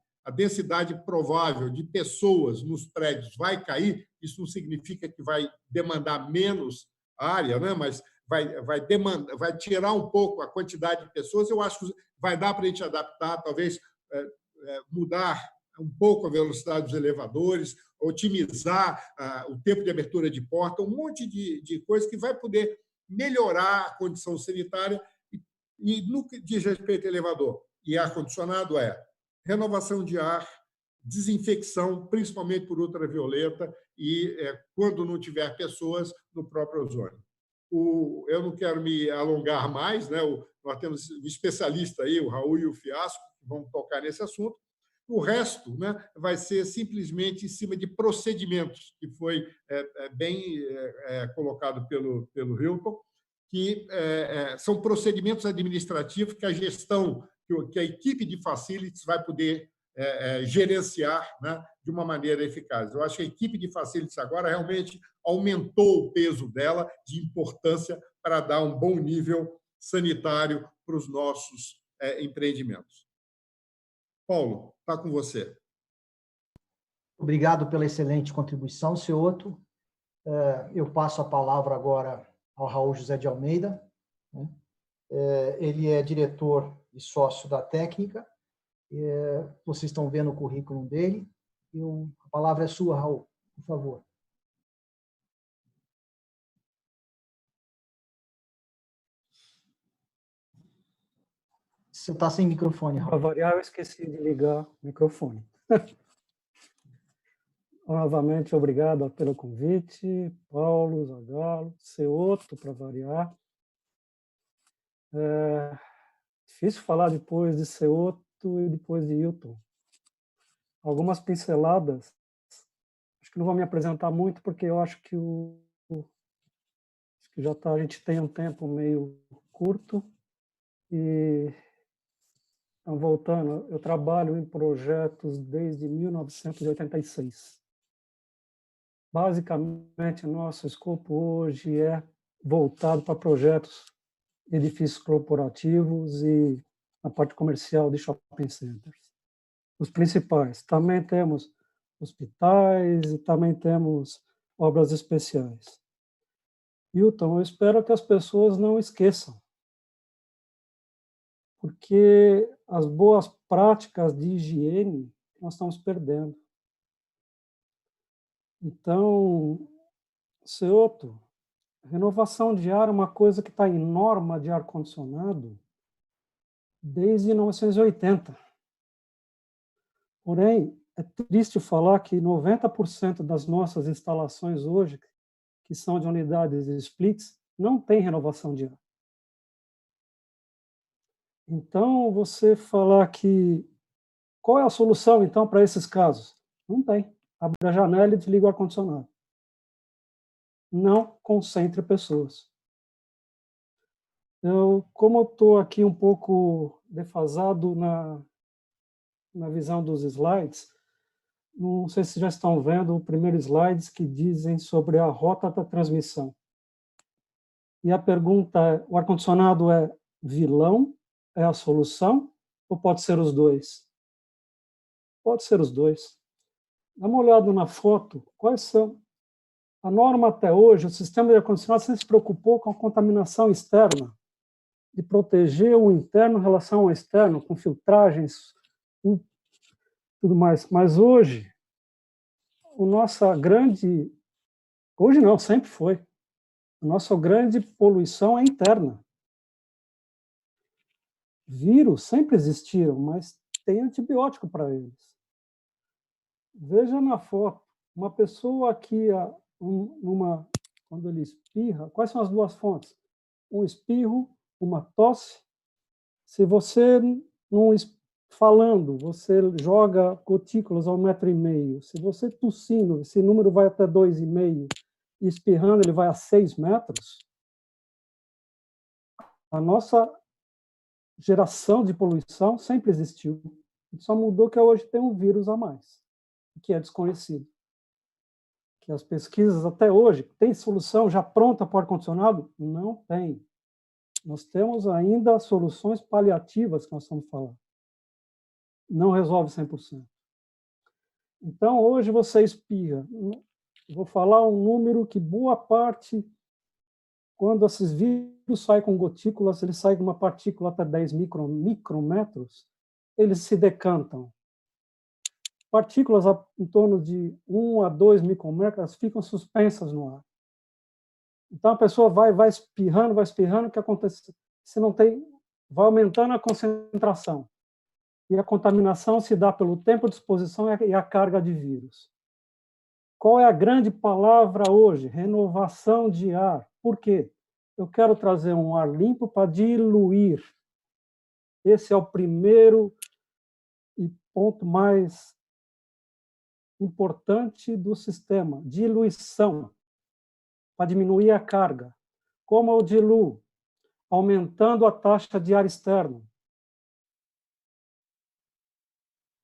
provável de pessoas nos prédios vai cair, isso não significa que vai demandar menos área, né? Mas vai tirar um pouco a quantidade de pessoas. Eu acho que vai dar para a gente adaptar, talvez mudar um pouco a velocidade dos elevadores, otimizar o tempo de abertura de porta, um monte de coisas que vai poder melhorar a condição sanitária. E no que diz respeito ao elevador e ar-condicionado, renovação de ar, desinfecção, principalmente por ultravioleta, e, quando não tiver pessoas, no próprio ozônio. Eu não quero me alongar mais, né? Nós temos um especialista aí, o Raul e o Fiasco, que vão tocar nesse assunto. O resto, né, vai ser simplesmente em cima de procedimentos, que foi bem colocado pelo Hilton, que são procedimentos administrativos que a gestão, que a equipe de facilities vai poder gerenciar, né, de uma maneira eficaz. Eu acho que a equipe de facilities agora realmente aumentou o peso dela de importância para dar um bom nível sanitário para os nossos empreendimentos. Paulo, está com você. Obrigado pela excelente contribuição, Cioto. Eu passo a palavra agora ao Raul José de Almeida. Ele é diretor e sócio da técnica. Vocês estão vendo o currículo dele. A palavra é sua, Raul, por favor. Você está sem microfone, Raul. Para variar, eu esqueci de ligar o microfone. Novamente, obrigado pelo convite, Paulo, Zagallo, Cioto, para variar. Difícil falar depois de Cioto e depois de Hilton. Algumas pinceladas. Acho que não vou me apresentar muito, porque eu acho que já tá, a gente tem um tempo meio curto. E, então, voltando, eu trabalho em projetos desde 1986. Basicamente, nosso escopo hoje é voltado para projetos de edifícios corporativos e a parte comercial de shopping centers. Os principais. Também temos hospitais e também temos obras especiais. Hilton, eu espero que as pessoas não esqueçam, porque as boas práticas de higiene nós estamos perdendo. Então, Cioto, renovação de ar é uma coisa que está em norma de ar-condicionado desde 1980. Porém, é triste falar que 90% das nossas instalações hoje, que são de unidades splits, não tem renovação de ar. Então, você falar que... Qual é a solução, então, para esses casos? Não tem. Abre a janela e desliga o ar-condicionado. Não concentre pessoas. Como eu estou aqui um pouco defasado na visão dos slides, não sei se já estão vendo o primeiro slides que dizem sobre a rota da transmissão. E a pergunta é, o ar-condicionado é vilão? É a solução? Ou pode ser os dois? Pode ser os dois. Dá uma olhada na foto, quais são? A norma até hoje, o sistema de ar-condicionado sempre se preocupou com a contaminação externa, de proteger o interno em relação ao externo, com filtragens, tudo mais. Mas hoje, hoje não, sempre foi, a nossa grande poluição é interna. Vírus sempre existiram, mas tem antibiótico para eles. Veja na foto, uma pessoa aqui, quando ele espirra, quais são as duas fontes? Um espirro, uma tosse. Se você não falando, você joga gotículas a 1,5 metro. Se você tossindo, esse número vai até 2,5, e espirrando ele vai a 6 metros. A nossa geração de poluição sempre existiu. Só mudou que hoje tem um vírus a mais, que é desconhecido, que as pesquisas até hoje, tem solução já pronta para o ar-condicionado? Não tem. Nós temos ainda soluções paliativas que nós estamos falando. Não resolve 100%. Então, hoje você espirra. Vou falar um número que boa parte, quando esses vírus saem com gotículas, eles saem com uma partícula até 10 micrômetros, eles se decantam. Partículas em torno de 1 a 2 micrômetros ficam suspensas no ar. Então, a pessoa vai espirrando, o que acontece? Se não tem, vai aumentando a concentração. E a contaminação se dá pelo tempo de exposição e a carga de vírus. Qual é a grande palavra hoje? Renovação de ar. Por quê? Eu quero trazer um ar limpo para diluir. Esse é o primeiro e ponto mais importante do sistema. Diluição, para diminuir a carga. Como eu diluo? Aumentando a taxa de ar externo.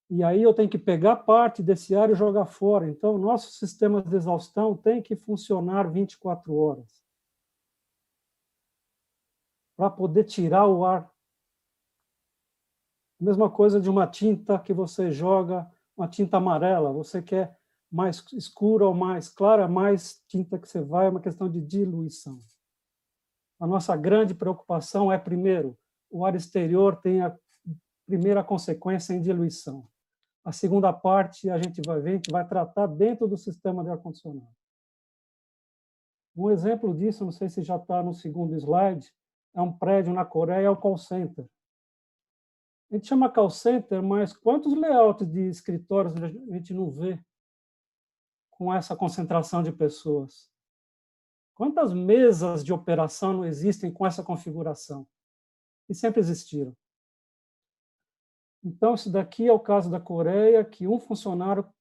E aí eu tenho que pegar parte desse ar e jogar fora. Então, nossos sistemas de exaustão têm que funcionar 24 horas para poder tirar o ar. Mesma coisa de uma tinta que você joga, uma tinta amarela. Você quer mais escura ou mais clara, mais tinta que você vai, é uma questão de diluição. A nossa grande preocupação é, primeiro, o ar exterior tem a primeira consequência em diluição. A segunda parte, a gente vai ver, a gente vai tratar dentro do sistema de ar-condicionado. Um exemplo disso, não sei se já está no segundo slide, é um prédio na Coreia, é o call center. A gente chama call center, mas quantos layouts de escritórios a gente não vê com essa concentração de pessoas? Quantas mesas de operação não existem com essa configuração? E sempre existiram. Então, isso daqui é o caso da Coreia, que um funcionário,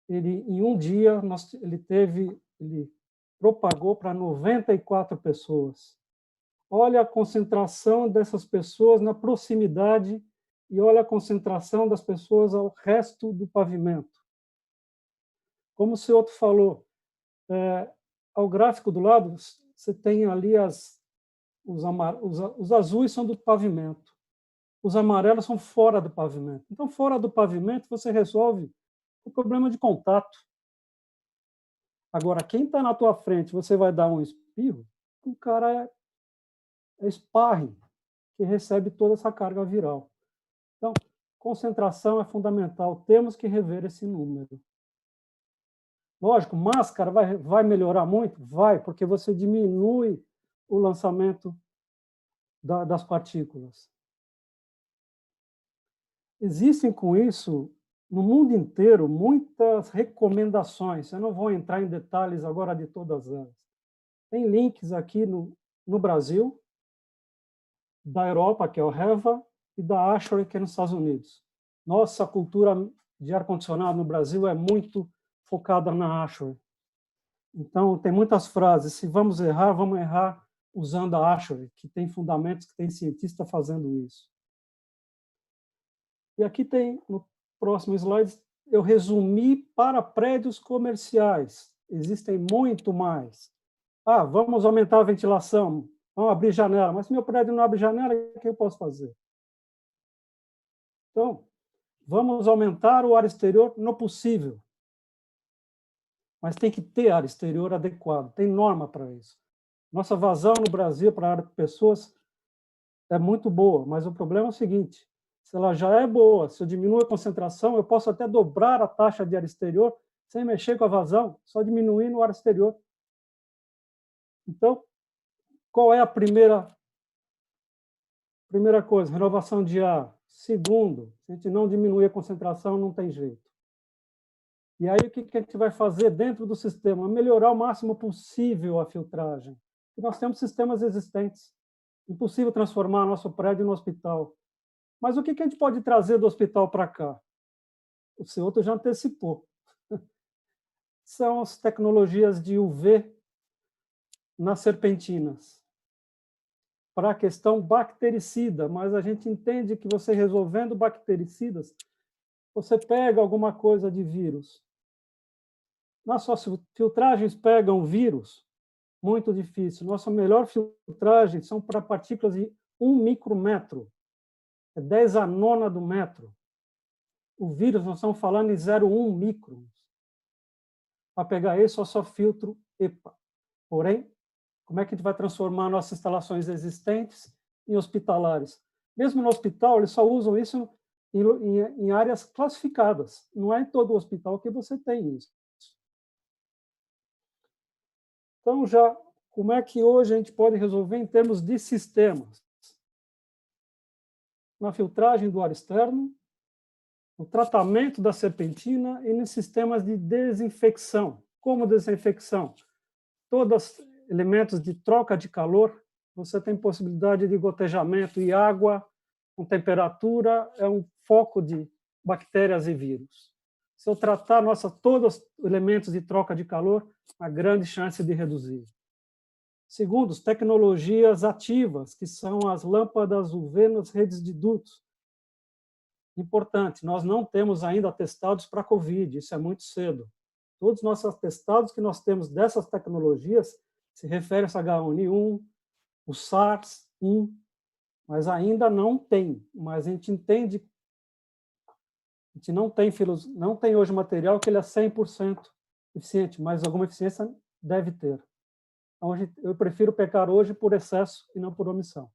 em um dia, ele propagou para 94 pessoas. Olha a concentração dessas pessoas na proximidade e olha a concentração das pessoas ao resto do pavimento. Como o senhor outro falou, ao gráfico do lado, você tem ali os azuis são do pavimento. Os amarelos são fora do pavimento. Então, fora do pavimento, você resolve o problema de contato. Agora, quem está na tua frente, você vai dar um espirro, o cara é sparring, que recebe toda essa carga viral. Então, concentração é fundamental. Temos que rever esse número. Lógico, máscara vai melhorar muito? Vai, porque você diminui o lançamento das partículas. Existem, com isso, no mundo inteiro, muitas recomendações. Eu não vou entrar em detalhes agora de todas elas. Tem links aqui no Brasil, da Europa, que é o REVA, e da ASHRAE, que é nos Estados Unidos. Nossa cultura de ar-condicionado no Brasil é muito focada na ASHRAE. Então, tem muitas frases. Se vamos errar usando a ASHRAE, que tem fundamentos, que tem cientista fazendo isso. E aqui tem, no próximo slide, eu resumi para prédios comerciais. Existem muito mais. Vamos aumentar a ventilação, vamos abrir janela. Mas se meu prédio não abre janela, o que eu posso fazer? Então, vamos aumentar o ar exterior no possível. Mas tem que ter ar exterior adequado, tem norma para isso. Nossa vazão no Brasil para a área de pessoas é muito boa, mas o problema é o seguinte, se ela já é boa, se eu diminuo a concentração, eu posso até dobrar a taxa de ar exterior sem mexer com a vazão, só diminuindo o ar exterior. Então, qual é a primeira coisa? Renovação de ar. Segundo, se a gente não diminuir a concentração, não tem jeito. E aí, o que a gente vai fazer dentro do sistema? Melhorar o máximo possível a filtragem. E nós temos sistemas existentes. Impossível transformar nosso prédio no hospital. Mas o que a gente pode trazer do hospital para cá? O seu outro já antecipou. São as tecnologias de UV nas serpentinas. Para a questão bactericida, mas a gente entende que você resolvendo bactericidas, você pega alguma coisa de vírus. Nossas filtragens pegam vírus? Muito difícil. Nossa melhor filtragem são para partículas de 1 micrometro. É 10 a nona do metro. O vírus, nós estamos falando em 0,1 microns. Para pegar isso, eu só filtro EPA. Porém, como é que a gente vai transformar nossas instalações existentes em hospitalares? Mesmo no hospital, eles só usam isso em áreas classificadas. Não é em todo o hospital que você tem isso. Então, já, como é que hoje a gente pode resolver em termos de sistemas? Na filtragem do ar externo, no tratamento da serpentina e nos sistemas de desinfecção. Como desinfecção? Todos os elementos de troca de calor, você tem possibilidade de gotejamento e água com temperatura, é um foco de bactérias e vírus. Se eu tratar todos os elementos de troca de calor, há grande chance de reduzir. Segundo, tecnologias ativas, que são as lâmpadas UV nas redes de dutos. Importante, nós não temos ainda atestados para COVID, isso é muito cedo. Todos os nossos atestados que nós temos dessas tecnologias se referem a H1N1, o SARS-1, mas ainda não tem. Mas a gente entende, a gente não tem hoje material que ele é 100% eficiente, mas alguma eficiência deve ter. Então, eu prefiro pecar hoje por excesso e não por omissão.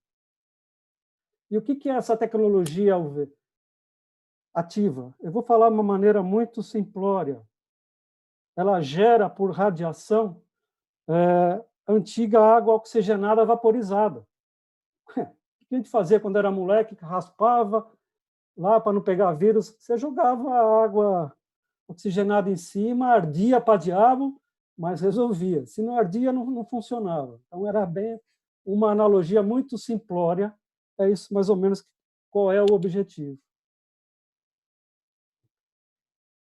E o que é essa tecnologia UV ativa? Eu vou falar de uma maneira muito simplória. Ela gera, por radiação, antiga água oxigenada vaporizada. O que a gente fazia quando era moleque, que raspava lá para não pegar vírus? Você jogava a água oxigenada em cima, ardia para diabo, mas resolvia. Se não ardia, não funcionava. Então, era bem uma analogia muito simplória. É isso, mais ou menos, qual é o objetivo.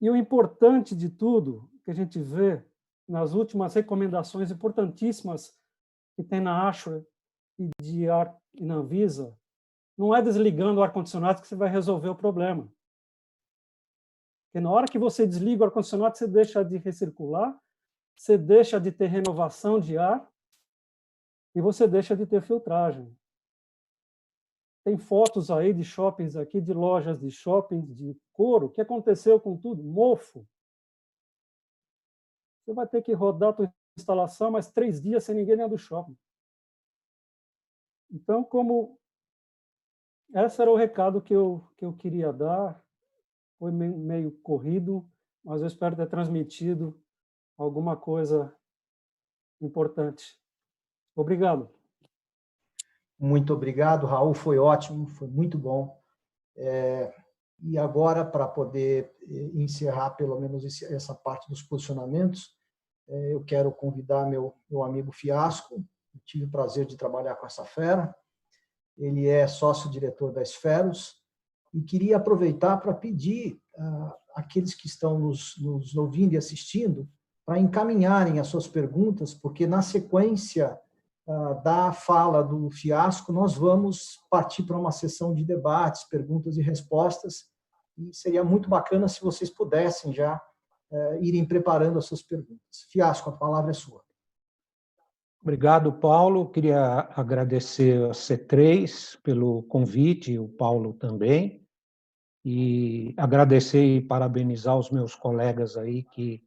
E o importante de tudo, que a gente vê nas últimas recomendações importantíssimas que tem na ASHRAE e de ar e na Anvisa, não é desligando o ar-condicionado que você vai resolver o problema. Porque na hora que você desliga o ar-condicionado, você deixa de recircular, você deixa de ter renovação de ar e você deixa de ter filtragem. Tem fotos aí de shoppings aqui, de lojas de shoppings de couro. O que aconteceu com tudo? Mofo. Você vai ter que rodar a tua instalação mais 3 dias sem ninguém dentro do shopping. Então, como esse era o recado que eu queria dar, foi meio corrido, mas eu espero ter transmitido alguma coisa importante. Obrigado. Muito obrigado, Raul, foi ótimo, foi muito bom. E agora, para poder encerrar pelo menos essa parte dos posicionamentos, eu quero convidar meu amigo Fiasco. Eu tive o prazer de trabalhar com essa fera. Ele é sócio-diretor da Esferos e queria aproveitar para pedir àqueles que estão nos ouvindo e assistindo para encaminharem as suas perguntas, porque na sequência da fala do Fiasco, nós vamos partir para uma sessão de debates, perguntas e respostas, e seria muito bacana se vocês pudessem já irem preparando as suas perguntas. Fiasco, a palavra é sua. Obrigado, Paulo. Queria agradecer a C3 pelo convite, o Paulo também, e agradecer e parabenizar os meus colegas aí que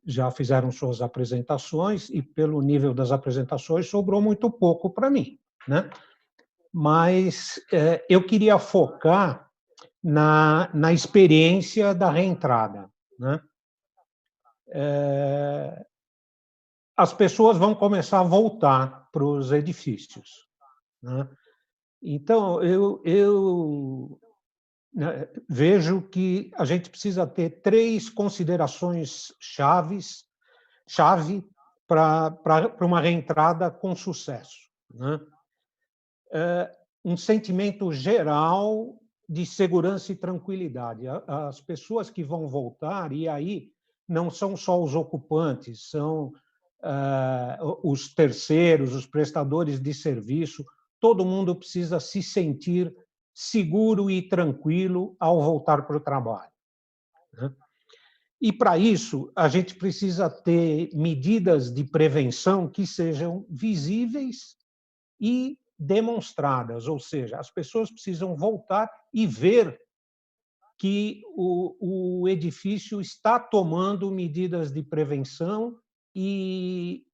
já fizeram suas apresentações, e pelo nível das apresentações sobrou muito pouco para mim, né? Mas eu queria focar na experiência da reentrada, né? As pessoas vão começar a voltar para os edifícios, né? Então, eu vejo que a gente precisa ter 3 considerações chave para uma reentrada com sucesso, né? Um sentimento geral de segurança e tranquilidade. As pessoas que vão voltar, e aí não são só os ocupantes, são os terceiros, os prestadores de serviço, todo mundo precisa se sentir seguro e tranquilo ao voltar para o trabalho, né? E, para isso, a gente precisa ter medidas de prevenção que sejam visíveis e demonstradas, ou seja, as pessoas precisam voltar e ver que o edifício está tomando medidas de prevenção e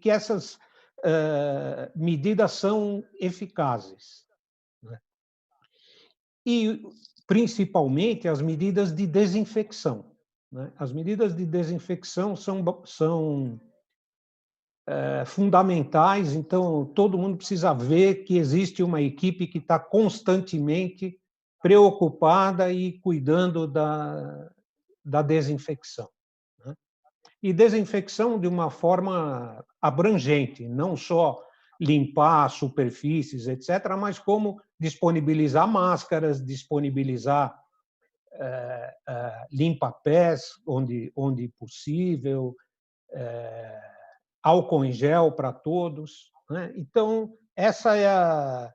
que essas medidas são eficazes. E, principalmente, as medidas de desinfecção. As medidas de desinfecção são fundamentais, então todo mundo precisa ver que existe uma equipe que está constantemente preocupada e cuidando da desinfecção. E desinfecção de uma forma abrangente, não só limpar superfícies, etc., mas como disponibilizar máscaras, disponibilizar limpa-pés onde possível, álcool em gel para todos. Então, essa é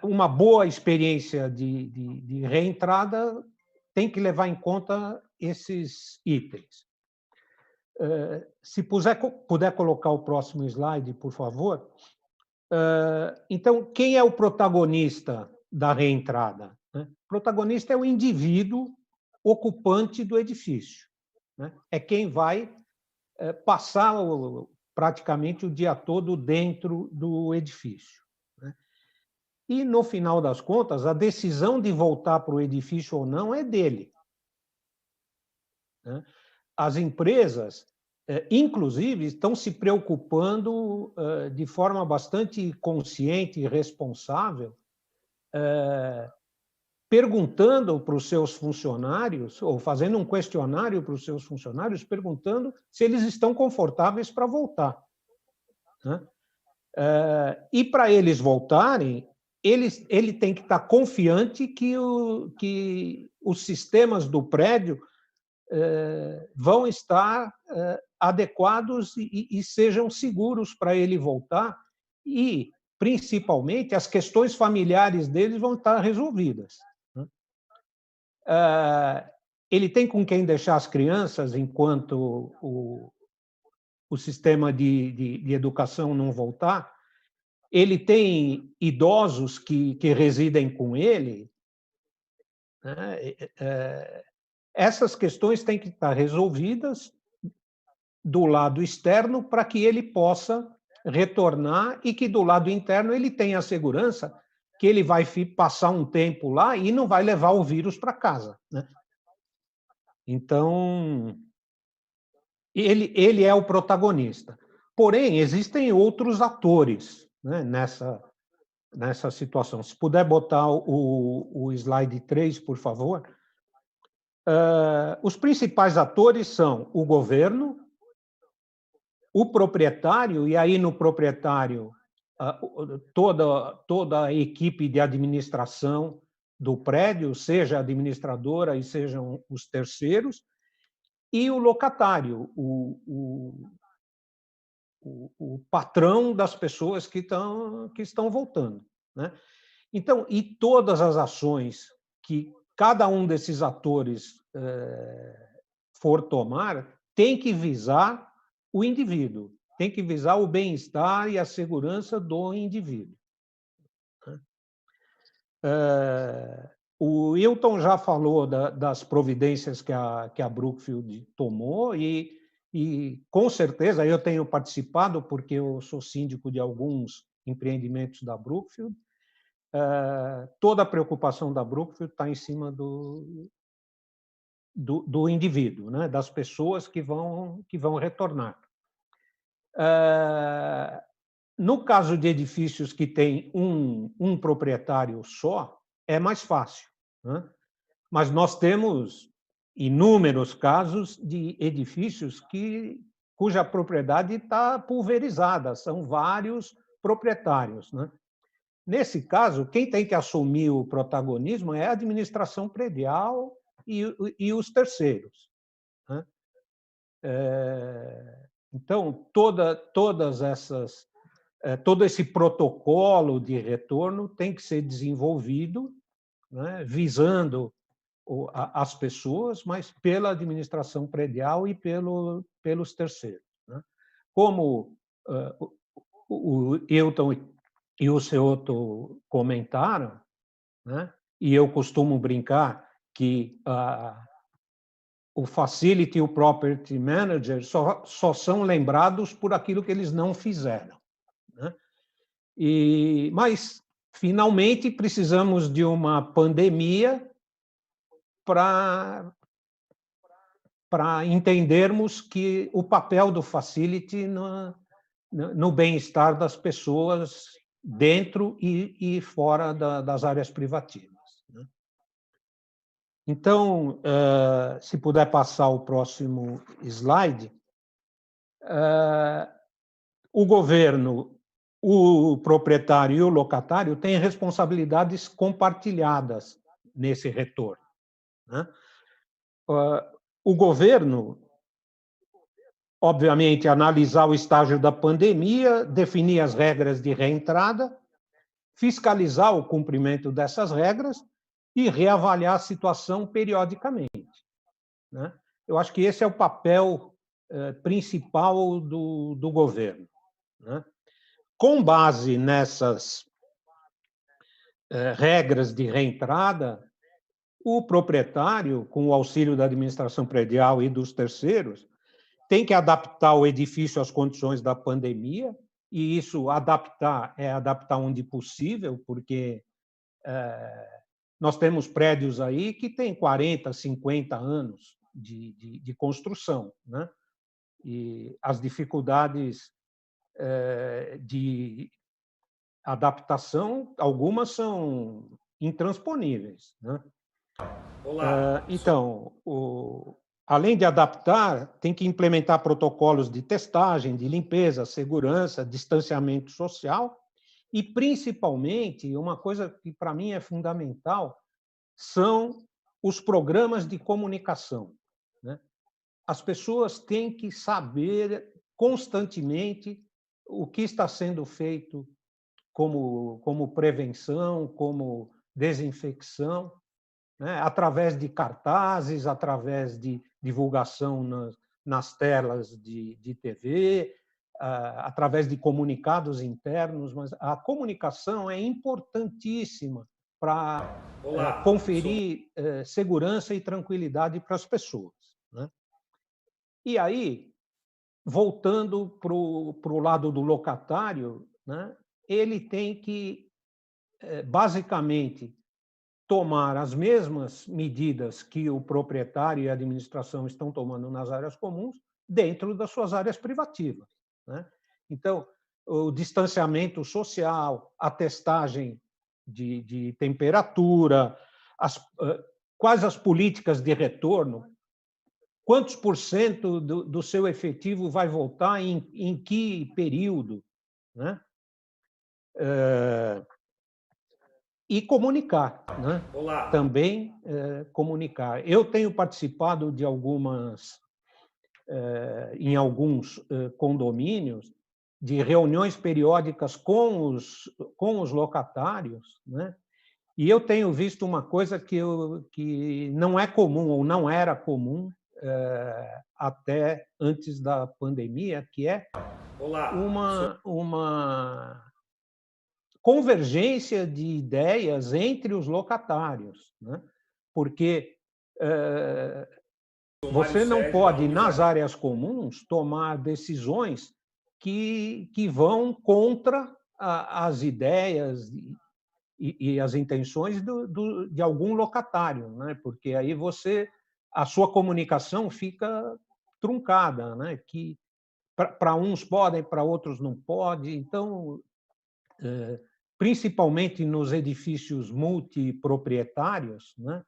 uma boa experiência de reentrada, tem que levar em conta esses itens. Se puder colocar o próximo slide, por favor. Então, quem é o protagonista da reentrada? O protagonista é o indivíduo ocupante do edifício. É quem vai passar praticamente o dia todo dentro do edifício. E, no final das contas, a decisão de voltar para o edifício ou não é dele. As empresas, inclusive, estão se preocupando de forma bastante consciente e responsável, perguntando para os seus funcionários, ou fazendo um questionário para os seus funcionários, perguntando se eles estão confortáveis para voltar. E, para eles voltarem, ele tem que estar confiante que os sistemas do prédio vão estar adequados e sejam seguros para ele voltar, e, principalmente, as questões familiares deles vão estar resolvidas. Ele tem com quem deixar as crianças enquanto o sistema de educação não voltar. Ele tem idosos que residem com ele. Essas questões têm que estar resolvidas do lado externo para que ele possa retornar e que, do lado interno, ele tenha a segurança que ele vai passar um tempo lá e não vai levar o vírus para casa. Então, ele é o protagonista. Porém, existem outros atores nessa situação. Se puder botar o slide 3, por favor. Os principais atores são o governo, o proprietário, e aí no proprietário toda a equipe de administração do prédio, seja a administradora e sejam os terceiros, e o locatário, o patrão das pessoas que estão voltando. Então, e todas as ações que cada um desses atores for tomar tem que visar o indivíduo, tem que visar o bem-estar e a segurança do indivíduo. O Hilton já falou das providências que a Brookfield tomou e, com certeza, eu tenho participado, porque eu sou síndico de alguns empreendimentos da Brookfield. Toda a preocupação da Brookfield está em cima do indivíduo, das pessoas que vão retornar. No caso de edifícios que têm um proprietário só, é mais fácil. Mas nós temos inúmeros casos de edifícios cuja propriedade está pulverizada, são vários proprietários. Nesse caso, quem tem que assumir o protagonismo é a administração predial e os terceiros. Então, todo esse protocolo de retorno tem que ser desenvolvido, visando as pessoas, mas pela administração predial e pelos terceiros, né? Como o Hilton e o Ceuto comentaram, né? E eu costumo brincar que o Facility e o Property Manager só são lembrados por aquilo que eles não fizeram, né? Mas, finalmente, precisamos de uma pandemia para entendermos que o papel do Facility no bem-estar das pessoas dentro e fora das áreas privativas, né? Então, se puder passar o próximo slide, o governo, o proprietário e o locatário têm responsabilidades compartilhadas nesse retorno, né? O governo, obviamente, analisar o estágio da pandemia, definir as regras de reentrada, fiscalizar o cumprimento dessas regras e reavaliar a situação periodicamente, né? Eu acho que esse é o papel principal do governo, né? Com base nessas regras de reentrada, o proprietário, com o auxílio da administração predial e dos terceiros, tem que adaptar o edifício às condições da pandemia, e isso adaptar onde possível, porque nós temos prédios aí que têm 40, 50 anos de construção, né? E as dificuldades de adaptação, algumas são intransponíveis, né? Olá. Então, além de adaptar, tem que implementar protocolos de testagem, de limpeza, segurança, distanciamento social e, principalmente, uma coisa que para mim é fundamental, são os programas de comunicação, né? As pessoas têm que saber constantemente o que está sendo feito como prevenção, como desinfecção, né? Através de cartazes, através de divulgação nas telas de TV, através de comunicados internos, mas a comunicação é importantíssima para conferir segurança e tranquilidade para as pessoas, né? E aí, voltando para o lado do locatário, né, ele tem que, basicamente, tomar as mesmas medidas que o proprietário e a administração estão tomando nas áreas comuns dentro das suas áreas privativas, né? Então, o distanciamento social, a testagem de temperatura, quais as políticas de retorno, quantos por cento do seu efetivo vai voltar em que período, né? E comunicar, né? Também comunicar. Eu tenho participado de em alguns condomínios, de reuniões periódicas com os locatários, né? E eu tenho visto uma coisa que não é comum, ou não era comum até antes da pandemia, que é uma convergência de ideias entre os locatários, né? Porque você não pode, nas áreas comuns, tomar decisões que vão contra as ideias e as intenções de algum locatário, né? Porque aí a sua comunicação fica truncada, né? Que para uns podem, para outros não pode. Então, principalmente nos edifícios multiproprietários, né,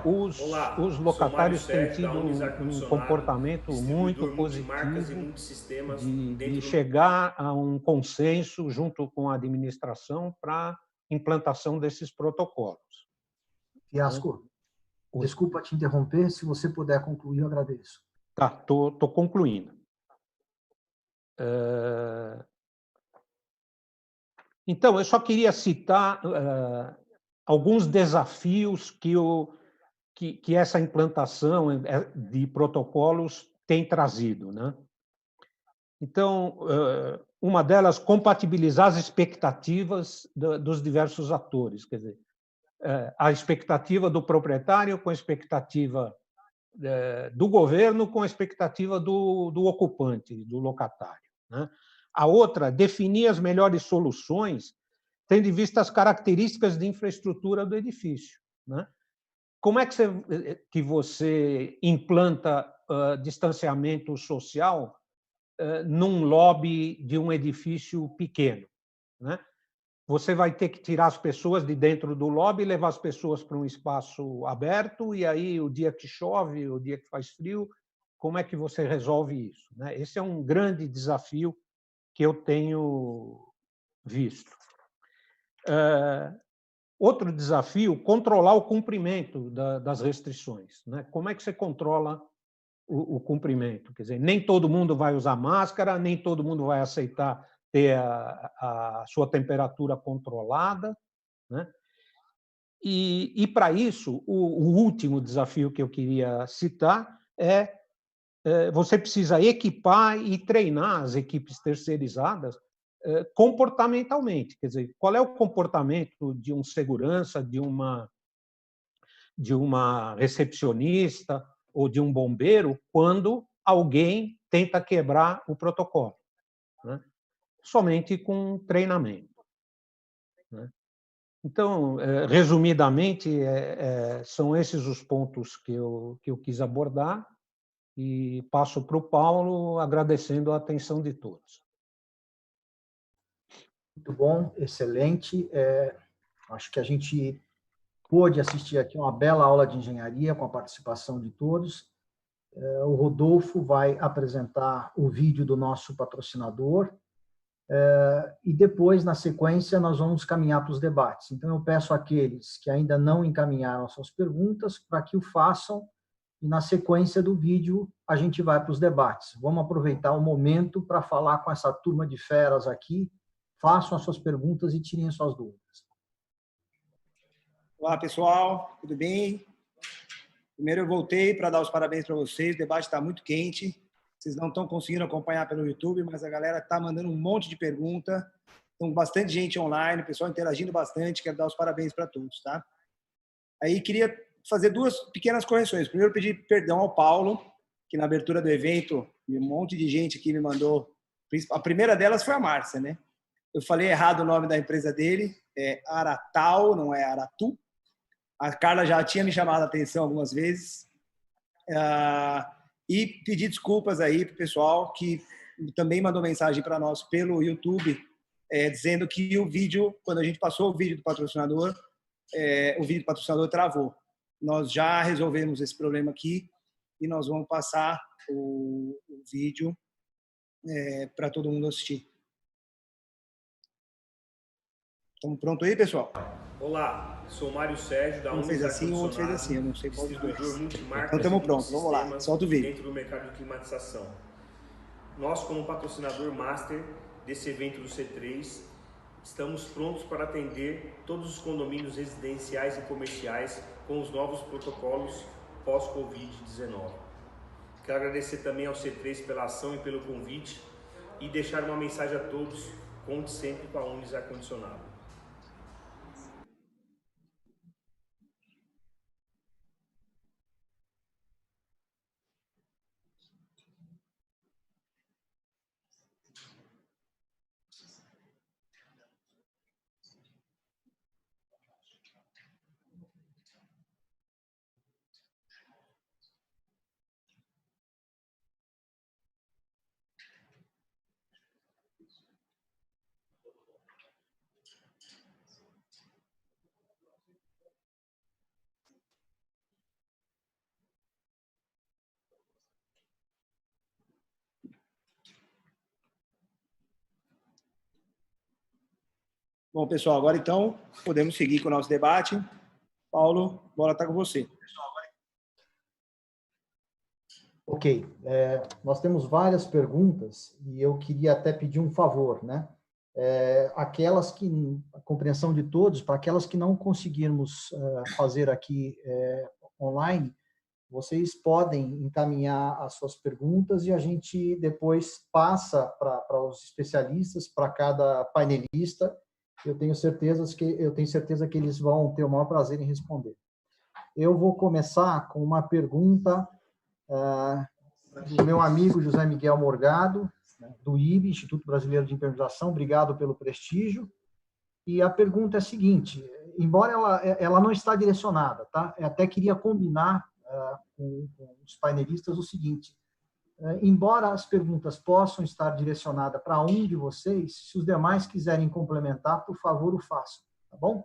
os locatários têm tido um comportamento muito positivo de chegar a um consenso junto com a administração para a implantação desses protocolos. Fiasco, desculpa te interromper, se você puder concluir, eu agradeço. Tá, tô concluindo. Então, eu só queria citar alguns desafios que que essa implantação de protocolos tem trazido, né? Então, uma delas, compatibilizar as expectativas dos diversos atores, quer dizer, a expectativa do proprietário com a expectativa do governo com a expectativa do ocupante, do locatário, né? A outra, definir as melhores soluções, tendo em vista as características de infraestrutura do edifício, né? Como é que você implanta distanciamento social num lobby de um edifício pequeno, né? Você vai ter que tirar as pessoas de dentro do lobby, levar as pessoas para um espaço aberto, e aí o dia que chove, o dia que faz frio, como é que você resolve isso, né? Esse é um grande desafio que eu tenho visto. Outro desafio, controlar o cumprimento das restrições, né? Como é que você controla o cumprimento? Quer dizer, nem todo mundo vai usar máscara, nem todo mundo vai aceitar ter a sua temperatura controlada, né? E para isso, o último desafio que eu queria citar você precisa equipar e treinar as equipes terceirizadas comportamentalmente. Quer dizer, qual é o comportamento de um segurança, de uma recepcionista ou de um bombeiro quando alguém tenta quebrar o protocolo, né? Somente com treinamento, né? Então, resumidamente, são esses os pontos que eu quis abordar e passo para o Paulo, agradecendo a atenção de todos. Muito bom, excelente. Acho que a gente pôde assistir aqui uma bela aula de engenharia com a participação de todos. O Rodolfo vai apresentar o vídeo do nosso patrocinador e depois, na sequência, nós vamos caminhar para os debates. Então, eu peço àqueles que ainda não encaminharam as suas perguntas para que o façam e, na sequência do vídeo, a gente vai para os debates. Vamos aproveitar o momento para falar com essa turma de feras aqui. Façam as suas perguntas e tirem as suas dúvidas. Olá, pessoal, tudo bem? Primeiro, eu voltei para dar os parabéns para vocês. O debate está muito quente. Vocês não estão conseguindo acompanhar pelo YouTube, mas a galera está mandando um monte de pergunta. Então, bastante gente online, o pessoal interagindo bastante. Quero dar os parabéns para todos, tá? Aí, queria fazer duas pequenas correções. Primeiro, pedir perdão ao Paulo, que na abertura do evento, um monte de gente aqui me mandou. A primeira delas foi a Márcia, né? Eu falei errado o nome da empresa dele. É Aratal, não é Aratu. A Carla já tinha me chamado a atenção algumas vezes. E pedir desculpas aí para o pessoal que também mandou mensagem para nós pelo YouTube, dizendo que o vídeo, quando a gente passou o vídeo do patrocinador, o vídeo do patrocinador travou. Nós já resolvemos esse problema aqui e nós vamos passar o vídeo para todo mundo assistir. Estamos prontos aí, pessoal? Olá, sou Mário Sérgio, da Um fez assim, o outro fez assim, eu não sei qual dos dois. Então estamos prontos, vamos lá, solta o vídeo. Dentro do mercado de climatização. Nós, como patrocinador master desse evento do C3, estamos prontos para atender todos os condomínios residenciais e comerciais com os novos protocolos pós-Covid-19. Quero agradecer também ao C3 pela ação e pelo convite e deixar uma mensagem a todos: conte sempre com a Unis Ar-Condicionado. Bom, pessoal, agora então podemos seguir com o nosso debate. Paulo, a bola está com você. Ok, nós temos várias perguntas e eu queria até pedir um favor, né? Aquelas que, a compreensão de todos, para aquelas que não conseguirmos fazer aqui online, vocês podem encaminhar as suas perguntas e a gente depois passa para os especialistas, para cada painelista. Eu tenho certeza que eles vão ter o maior prazer em responder. Eu vou começar com uma pergunta do meu amigo José Miguel Morgado, do IBE, Instituto Brasileiro de Impermeabilização. Obrigado pelo prestígio. E a pergunta é a seguinte, embora ela não está direcionada, tá? Eu até queria combinar com os painelistas o seguinte, embora as perguntas possam estar direcionadas para um de vocês, se os demais quiserem complementar, por favor, o façam, tá bom?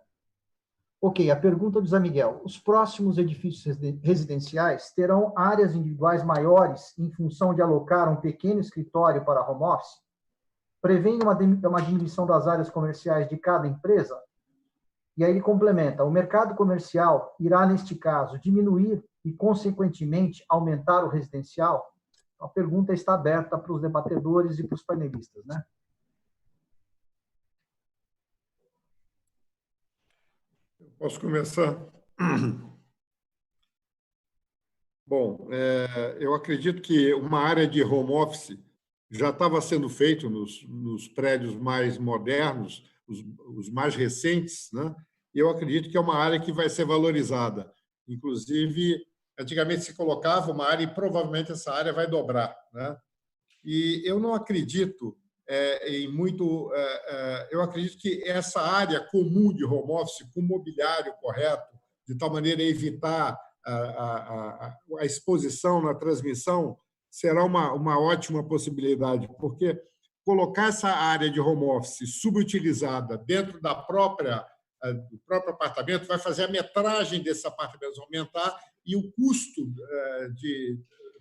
Ok, a pergunta do Zé Miguel. Os próximos edifícios residenciais terão áreas individuais maiores em função de alocar um pequeno escritório para home office? Prevêem uma diminuição das áreas comerciais de cada empresa? E aí ele complementa, o mercado comercial irá, neste caso, diminuir e, consequentemente, aumentar o residencial? A pergunta está aberta para os debatedores e para os painelistas, né? Posso começar? Bom, eu acredito que uma área de home office já estava sendo feito nos prédios mais modernos, os mais recentes, né? E eu acredito que é uma área que vai ser valorizada. Inclusive, antigamente se colocava uma área e provavelmente essa área vai dobrar, né? E eu não acredito em muito... eu acredito que essa área comum de home office, com mobiliário correto, de tal maneira a evitar a exposição na transmissão, será uma ótima possibilidade, porque colocar essa área de home office subutilizada dentro do próprio apartamento vai fazer a metragem desses apartamentos aumentar e o custo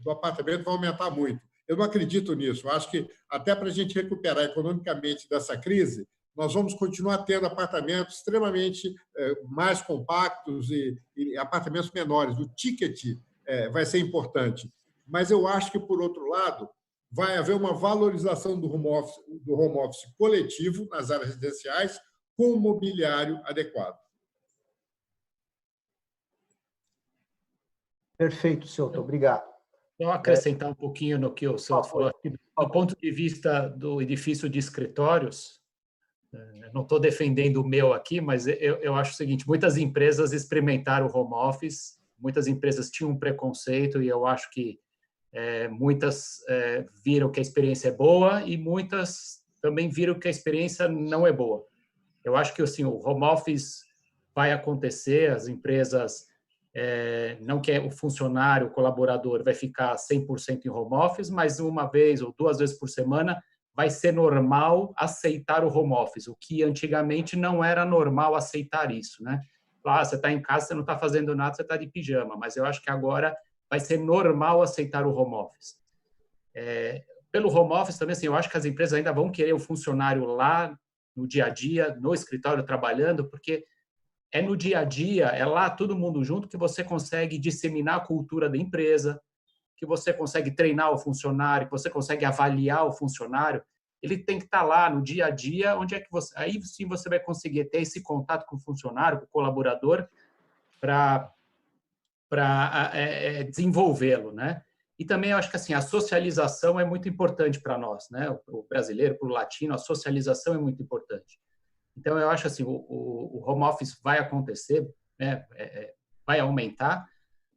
do apartamento vai aumentar muito. Eu não acredito nisso. Eu acho que, até para a gente recuperar economicamente dessa crise, nós vamos continuar tendo apartamentos extremamente mais compactos e apartamentos menores. O ticket vai ser importante. Mas eu acho que, por outro lado, vai haver uma valorização do home office coletivo nas áreas residenciais com mobiliário adequado. Perfeito, Souto. Obrigado. Só acrescentar um pouquinho no que o Souto falou. Do ponto de vista do edifício de escritórios, não estou defendendo o meu aqui, mas eu acho o seguinte, muitas empresas experimentaram o home office, muitas empresas tinham um preconceito e eu acho que muitas viram que a experiência é boa e muitas também viram que a experiência não é boa. Eu acho que assim, o home office vai acontecer, as empresas, não que o funcionário, o colaborador vai ficar 100% em home office, mas uma vez ou duas vezes por semana vai ser normal aceitar o home office, o que antigamente não era normal aceitar isso, né? Claro, você está em casa, você não está fazendo nada, você está de pijama, mas eu acho que agora vai ser normal aceitar o home office. Pelo home office também, assim, eu acho que as empresas ainda vão querer o funcionário lá no dia a dia, no escritório trabalhando, porque é no dia a dia, é lá todo mundo junto que você consegue disseminar a cultura da empresa, que você consegue treinar o funcionário, que você consegue avaliar o funcionário. Ele tem que estar lá no dia a dia, onde é que você... Aí sim você vai conseguir ter esse contato com o funcionário, com o colaborador, para desenvolvê-lo, né? E também eu acho que assim, a socialização é muito importante para nós, né? O brasileiro, para o latino, a socialização é muito importante. Então, eu acho assim, o home office vai acontecer, né? Vai aumentar,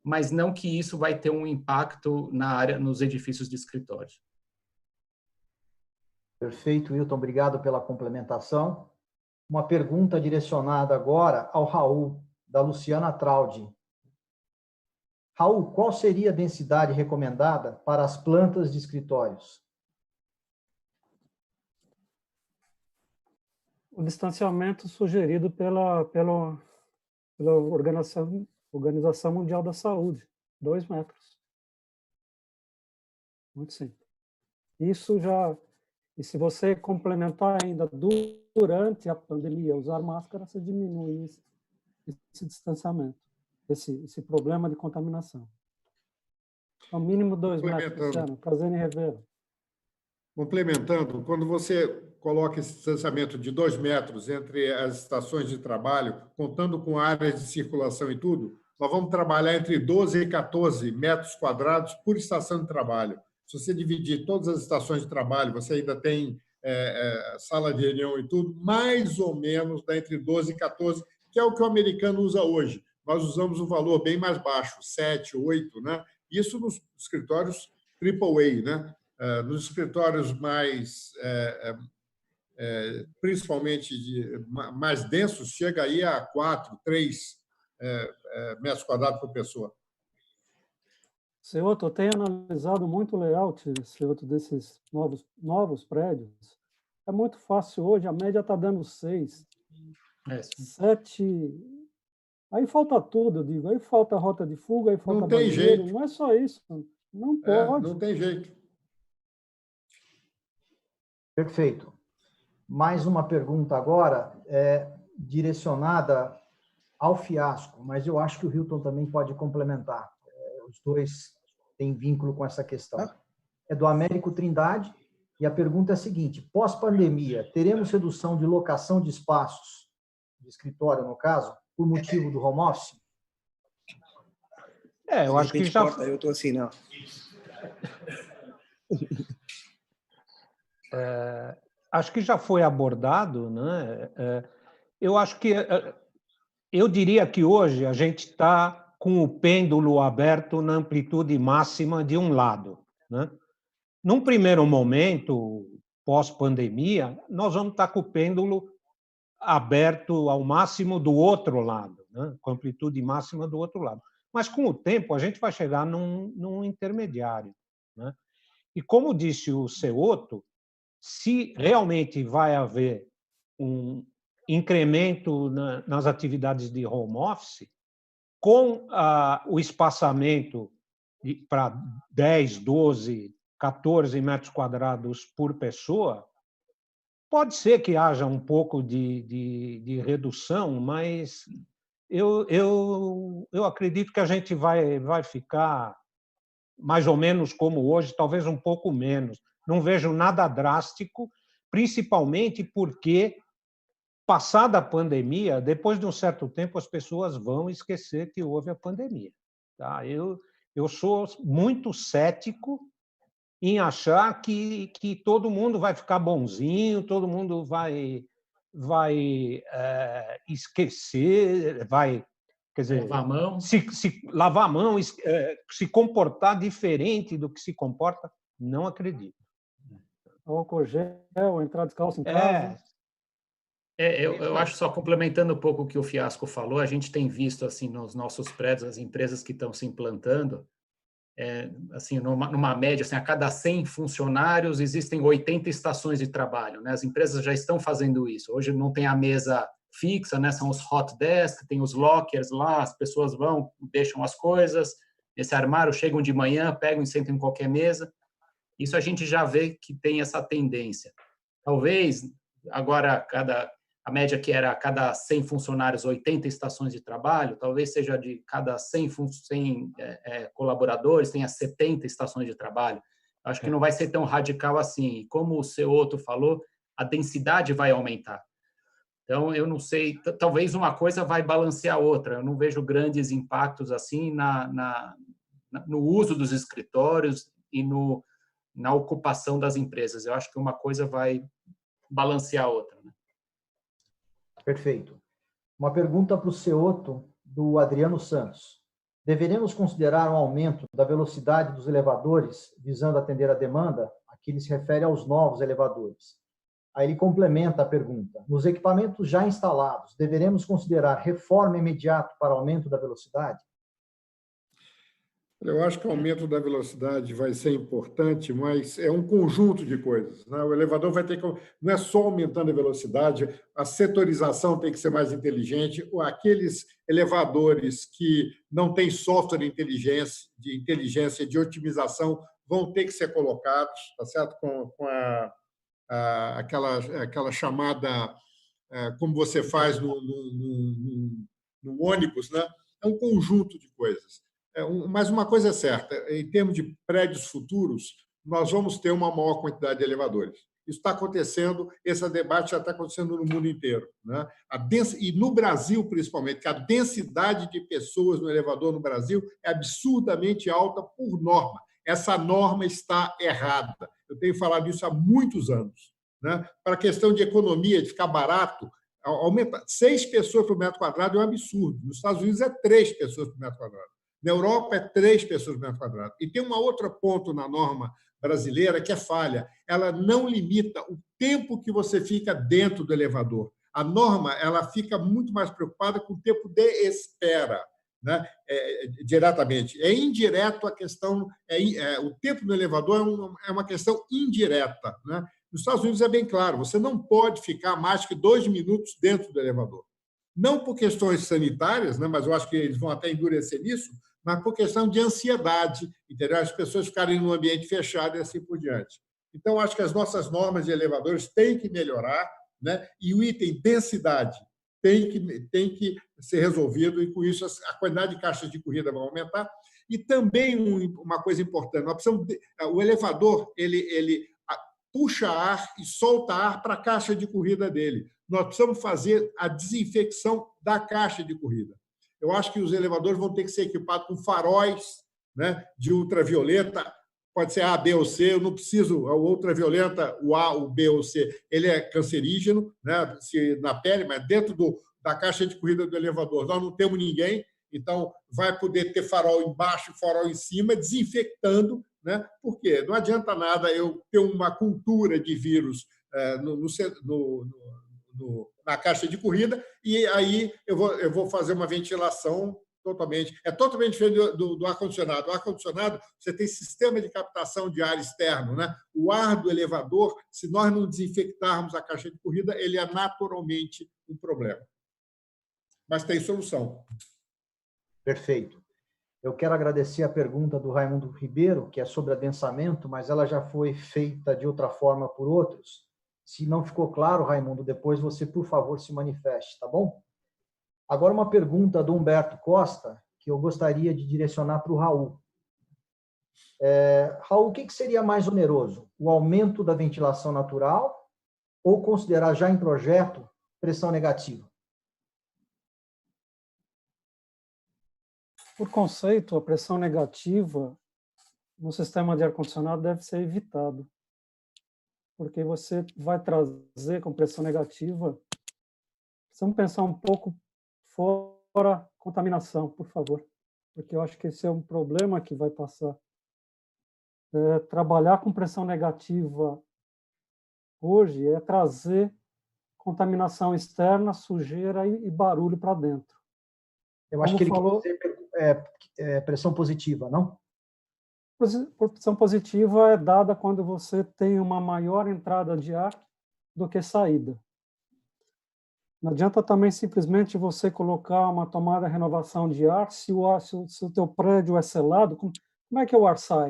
mas não que isso vai ter um impacto na área, nos edifícios de escritórios. Perfeito, Wilton. Obrigado pela complementação. Uma pergunta direcionada agora ao Raul, da Luciana Traldi. Raul, qual seria a densidade recomendada para as plantas de escritórios? O distanciamento sugerido pela Organização Mundial da Saúde, 2 metros. Muito simples. Isso já... E se você complementar ainda durante a pandemia, usar máscara, você diminui esse distanciamento, esse problema de contaminação. Ao mínimo 2 metros, Luciano, Casene Rivera. Complementando, quando você coloca esse distanciamento de 2 metros entre as estações de trabalho, contando com áreas de circulação e tudo, nós vamos trabalhar entre 12 e 14 metros quadrados por estação de trabalho. Se você dividir todas as estações de trabalho, você ainda tem sala de reunião e tudo, mais ou menos dá entre 12 e 14, que é o que o americano usa hoje. Nós usamos um valor bem mais baixo, 7, 8, né? Isso nos escritórios AAA, né? Nos escritórios mais, principalmente mais densos, chega aí a 4, 3 metros quadrados por pessoa. Ceuto, eu tenho analisado muito o layout, Ceuto, desses novos prédios. É muito fácil hoje, a média está dando 6, 7. Aí falta tudo, eu digo. Aí falta rota de fuga, aí falta banheiro. Jeito. Não é só isso. Não pode. Não tem jeito. Perfeito. Mais uma pergunta agora, direcionada ao fiasco, mas eu acho que o Hilton também pode complementar. Os dois têm vínculo com essa questão. É do Américo Trindade, e a pergunta é a seguinte: pós-pandemia, teremos redução de locação de espaços, de escritório, no caso, por motivo do home office? Eu acho que já... Eu estou assim, não. Acho que já foi abordado, né? Eu acho que... Eu diria que hoje a gente está com o pêndulo aberto na amplitude máxima de um lado, né? Num primeiro momento, pós-pandemia, nós vamos estar com o pêndulo aberto ao máximo do outro lado, né? Com a amplitude máxima do outro lado. Mas, com o tempo, a gente vai chegar num intermediário, né? E, como disse o Ceuto, se realmente vai haver um incremento nas atividades de home office, com o espaçamento para 10, 12, 14 metros quadrados por pessoa, pode ser que haja um pouco de redução, mas eu acredito que a gente vai ficar mais ou menos como hoje, talvez um pouco menos. Não vejo nada drástico, principalmente porque, passada a pandemia, depois de um certo tempo, as pessoas vão esquecer que houve a pandemia. Tá? Eu sou muito cético em achar que todo mundo vai ficar bonzinho, todo mundo vai esquecer, quer dizer, lavar a mão, lavar a mão, se comportar diferente do que se comporta, não acredito. Álcool gel, entrar descalço em casa. Eu acho, só complementando um pouco o que o Fiasco falou, a gente tem visto assim nos nossos prédios, as empresas que estão se implantando, assim, numa média, assim, a cada 100 funcionários existem 80 estações de trabalho, né? As empresas já estão fazendo isso. Hoje não tem a mesa fixa, né? São os hot desks, tem os lockers lá, as pessoas vão, deixam as coisas nesse armário, chegam de manhã, pegam e sentam em qualquer mesa. Isso a gente já vê que tem essa tendência. Talvez agora a média que era a cada 100 funcionários, 80 estações de trabalho, talvez seja de cada 100 colaboradores, tenha 70 estações de trabalho. Acho que não vai ser tão radical assim. E como o Ceuto falou, a densidade vai aumentar. Então, eu não sei, talvez uma coisa vai balancear a outra. Eu não vejo grandes impactos assim no uso dos escritórios e na ocupação das empresas. Eu acho que uma coisa vai balancear a outra, né? Perfeito. Uma pergunta para o Ceuto, do Adriano Santos. Deveremos considerar um aumento da velocidade dos elevadores visando atender a demanda? Aqui ele se refere aos novos elevadores. Aí ele complementa a pergunta. Nos equipamentos já instalados, deveremos considerar reforma imediata para aumento da velocidade? Eu acho que o aumento da velocidade vai ser importante, mas é um conjunto de coisas, né? O elevador vai ter que... Não é só aumentando a velocidade, a setorização tem que ser mais inteligente. Aqueles elevadores que não têm software de inteligência, de otimização, vão ter que ser colocados, tá certo? Com aquela chamada, como você faz no ônibus, né? É um conjunto de coisas. Mas uma coisa é certa, em termos de prédios futuros, nós vamos ter uma maior quantidade de elevadores. Isso está acontecendo, esse debate já está acontecendo no mundo inteiro, né? E no Brasil, principalmente, que a densidade de pessoas no elevador no Brasil é absurdamente alta por norma. Essa norma está errada. Eu tenho falado isso há muitos anos, né? Para a questão de economia, de ficar barato, aumenta 6 pessoas por metro quadrado é um absurdo. Nos Estados Unidos é 3 pessoas por metro quadrado. Na Europa é 3 pessoas por metro quadrado. E tem um outro ponto na norma brasileira que é falha. Ela não limita o tempo que você fica dentro do elevador. A norma ela fica muito mais preocupada com o tempo de espera, né? Diretamente. É indireto a questão, o tempo no elevador é uma questão indireta, né? Nos Estados Unidos é bem claro, você não pode ficar mais que 2 minutos dentro do elevador. Não por questões sanitárias, né? Mas eu acho que eles vão até endurecer nisso, mas por questão de ansiedade, entendeu? As pessoas ficarem num ambiente fechado e assim por diante. Então, acho que as nossas normas de elevadores têm que melhorar, né? E o item densidade tem que ser resolvido, e com isso a quantidade de caixas de corrida vai aumentar. E também uma coisa importante, nós precisamos o elevador ele puxa ar e solta ar para a caixa de corrida dele. Nós precisamos fazer a desinfecção da caixa de corrida. Eu acho que os elevadores vão ter que ser equipados com faróis, né, de ultravioleta, pode ser A, B ou C, eu não preciso, a ultravioleta, o A, o B ou o C, ele é cancerígeno, né, na pele, mas dentro da caixa de corrida do elevador nós não temos ninguém, então vai poder ter farol embaixo e farol em cima, desinfectando, né, porque não adianta nada eu ter uma cultura de vírus na caixa de corrida, e aí eu vou fazer uma ventilação totalmente diferente do ar-condicionado. O ar-condicionado, você tem sistema de captação de ar externo, né? O ar do elevador, se nós não desinfectarmos a caixa de corrida, ele é naturalmente um problema. Mas tem solução. Perfeito. Eu quero agradecer a pergunta do Raimundo Ribeiro, que é sobre adensamento, mas ela já foi feita de outra forma por outros. Se não ficou claro, Raimundo, depois você, por favor, se manifeste, tá bom? Agora uma pergunta do Humberto Costa, que eu gostaria de direcionar para o Raul. Raul, o que seria mais oneroso? O aumento da ventilação natural ou considerar já em projeto pressão negativa? Por conceito, a pressão negativa no sistema de ar-condicionado deve ser evitado, porque você vai trazer com pressão negativa. Precisamos pensar um pouco fora contaminação, por favor, porque eu acho que esse é um problema que vai passar. Trabalhar com pressão negativa hoje é trazer contaminação externa, sujeira e barulho para dentro. Eu acho que ele falou pressão positiva, não? Pressão positiva é dada quando você tem uma maior entrada de ar do que saída. Não adianta também simplesmente você colocar uma tomada de renovação de ar se o teu prédio é selado. Como é que o ar sai?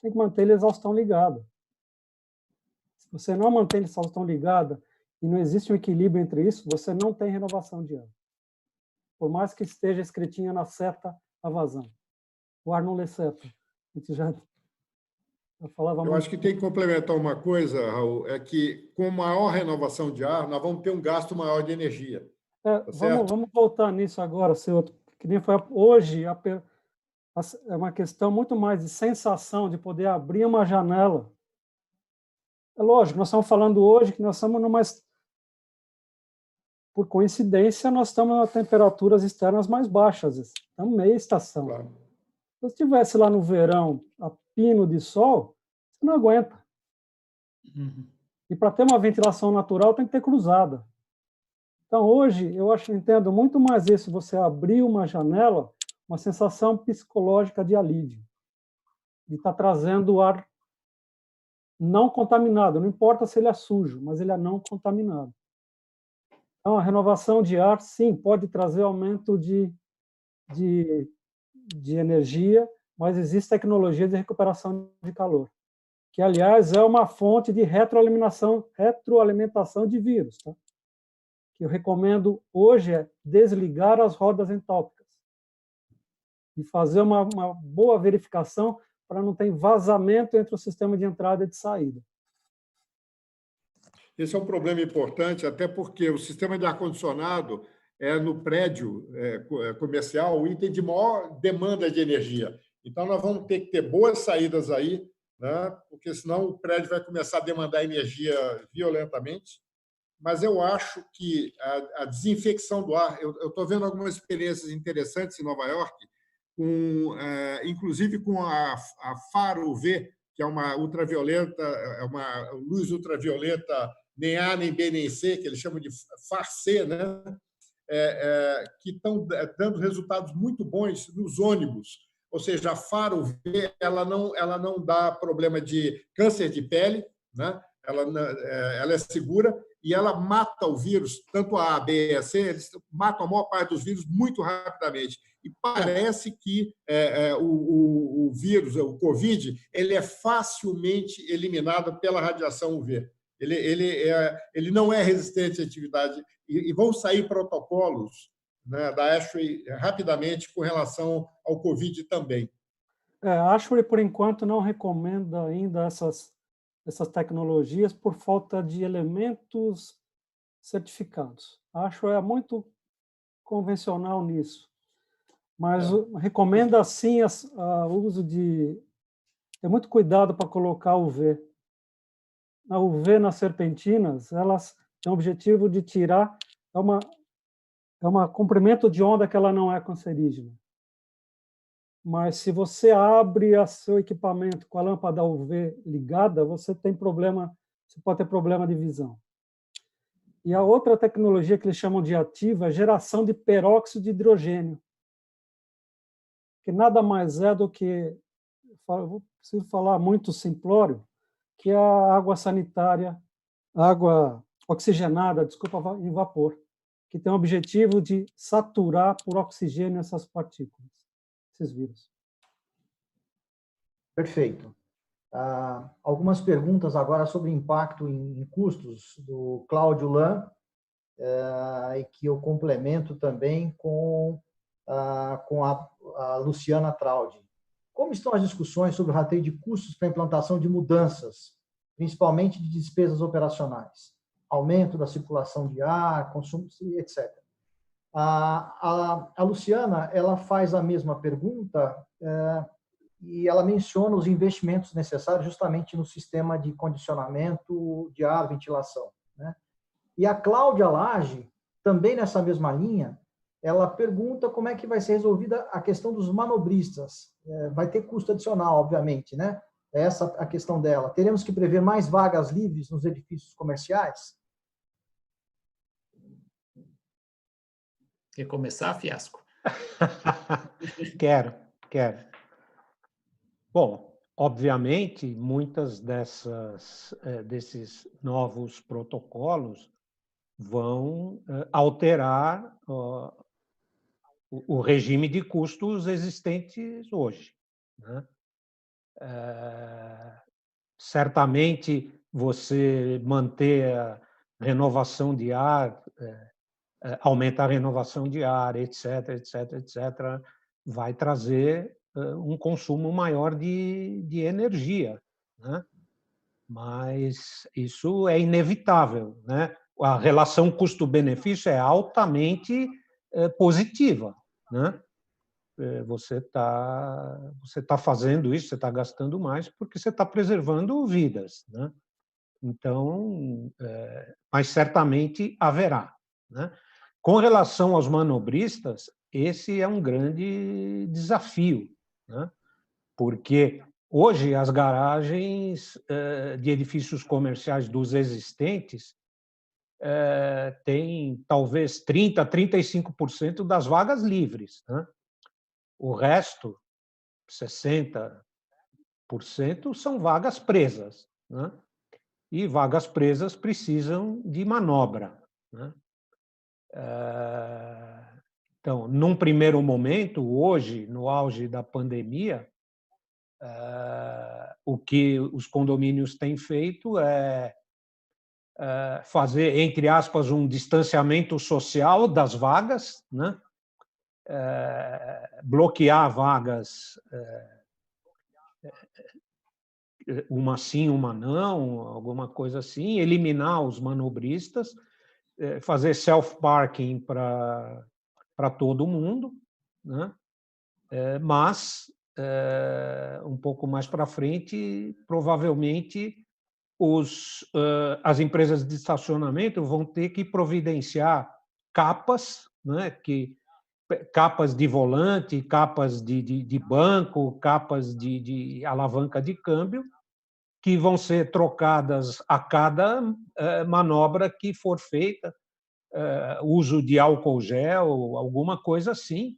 Tem que manter a exaustão ligada. Se você não mantém a exaustão ligada e não existe um equilíbrio entre isso, você não tem renovação de ar. Por mais que esteja escritinha na seta a vazão. O ar não lê seta. A gente já falava Eu acho que tem que complementar uma coisa, Raul, é que com maior renovação de ar, nós vamos ter um gasto maior de energia. Tá vamos voltar nisso agora, que nem foi hoje, é uma questão muito mais de sensação, de poder abrir uma janela. É lógico, nós estamos falando hoje que nós estamos por coincidência, nós estamos a temperaturas externas mais baixas, estamos meia estação. Claro. Se você estivesse lá no verão, a pino de sol, você não aguenta. Uhum. E para ter uma ventilação natural, tem que ter cruzada. Então, hoje, eu entendo muito mais isso, você abrir uma janela, uma sensação psicológica de alívio, de estar trazendo ar não contaminado, não importa se ele é sujo, mas ele é não contaminado. Então, a renovação de ar, sim, pode trazer aumento de energia, mas existe tecnologia de recuperação de calor, que, aliás, é uma fonte de retroalimentação de vírus. Tá? Que eu recomendo hoje é desligar as rodas entópicas e fazer uma boa verificação para não ter vazamento entre o sistema de entrada e de saída. Esse é um problema importante, até porque o sistema de ar-condicionado é no prédio comercial o item de maior demanda de energia. Então, nós vamos ter que ter boas saídas aí, né? Porque senão o prédio vai começar a demandar energia violentamente. Mas eu acho que a desinfecção do ar... Eu estou vendo algumas experiências interessantes em Nova York, inclusive com a Faro UV, que é uma ultravioleta, é uma luz ultravioleta nem A, nem B, nem C, que eles chamam de FAR-C, né? Que estão dando resultados muito bons nos ônibus. Ou seja, a Faro UV ela não dá problema de câncer de pele, né? Ela é segura e ela mata o vírus, tanto a A, B e a C, eles matam a maior parte dos vírus muito rapidamente. E parece que o vírus, o Covid, ele é facilmente eliminado pela radiação UV. Ele não é resistente à atividade. E vão sair protocolos, né, da ASHRAE rapidamente com relação ao Covid também. A ASHRAE, por enquanto, não recomenda ainda essas tecnologias por falta de elementos certificados. A ASHRAE é muito convencional nisso, mas recomenda, sim, o uso de... Tem muito cuidado para colocar UV. A UV nas serpentinas, elas têm o objetivo de tirar... É um comprimento de onda que ela não é cancerígena. Mas se você abre o seu equipamento com a lâmpada UV ligada, você pode ter problema de visão. E a outra tecnologia que eles chamam de ativa é a geração de peróxido de hidrogênio, que nada mais é do que, preciso falar muito simplório, que é a água sanitária, água oxigenada, desculpa, em vapor, que tem o objetivo de saturar por oxigênio essas partículas, esses vírus. Perfeito. Algumas perguntas agora sobre impacto em custos do Cláudio Lan, e que eu complemento também com a Luciana Traudy. Como estão as discussões sobre o rateio de custos para a implantação de mudanças, principalmente de despesas operacionais? Aumento da circulação de ar, consumo, etc. A Luciana, ela faz a mesma pergunta e ela menciona os investimentos necessários justamente no sistema de condicionamento de ar, ventilação, né? E a Cláudia Lage, também nessa mesma linha, ela pergunta como é que vai ser resolvida a questão dos manobristas. Vai ter custo adicional, obviamente, né? Essa é a questão dela. Teremos que prever mais vagas livres nos edifícios comerciais? Quer começar, Fiasco? Quero. Bom, obviamente, muitas desses novos protocolos vão alterar o regime de custos existentes hoje, né? Certamente, você manter a renovação de ar, aumentar a renovação de ar, etc., vai trazer um consumo maior de energia, né? Mas isso é inevitável, né? A relação custo-benefício é altamente positiva, né? Você tá fazendo isso, você está gastando mais porque você está preservando vidas, né? Então, mas certamente haverá, né? Com relação aos manobristas, esse é um grande desafio, né? Porque hoje as garagens de edifícios comerciais dos existentes têm talvez 30%, 35% das vagas livres, né? O resto, 60%, são vagas presas, né? E vagas presas precisam de manobra, né? Então, num primeiro momento, hoje, no auge da pandemia, o que os condomínios têm feito é fazer, entre aspas, um distanciamento social das vagas, né? Bloquear vagas uma sim, uma não, alguma coisa assim, eliminar os manobristas, fazer self-parking para todo mundo, né? Mas, um pouco mais para frente, provavelmente, as empresas de estacionamento vão ter que providenciar capas, né, capas de volante, capas de banco, capas de alavanca de câmbio, que vão ser trocadas a cada manobra que for feita, uso de álcool gel, alguma coisa assim,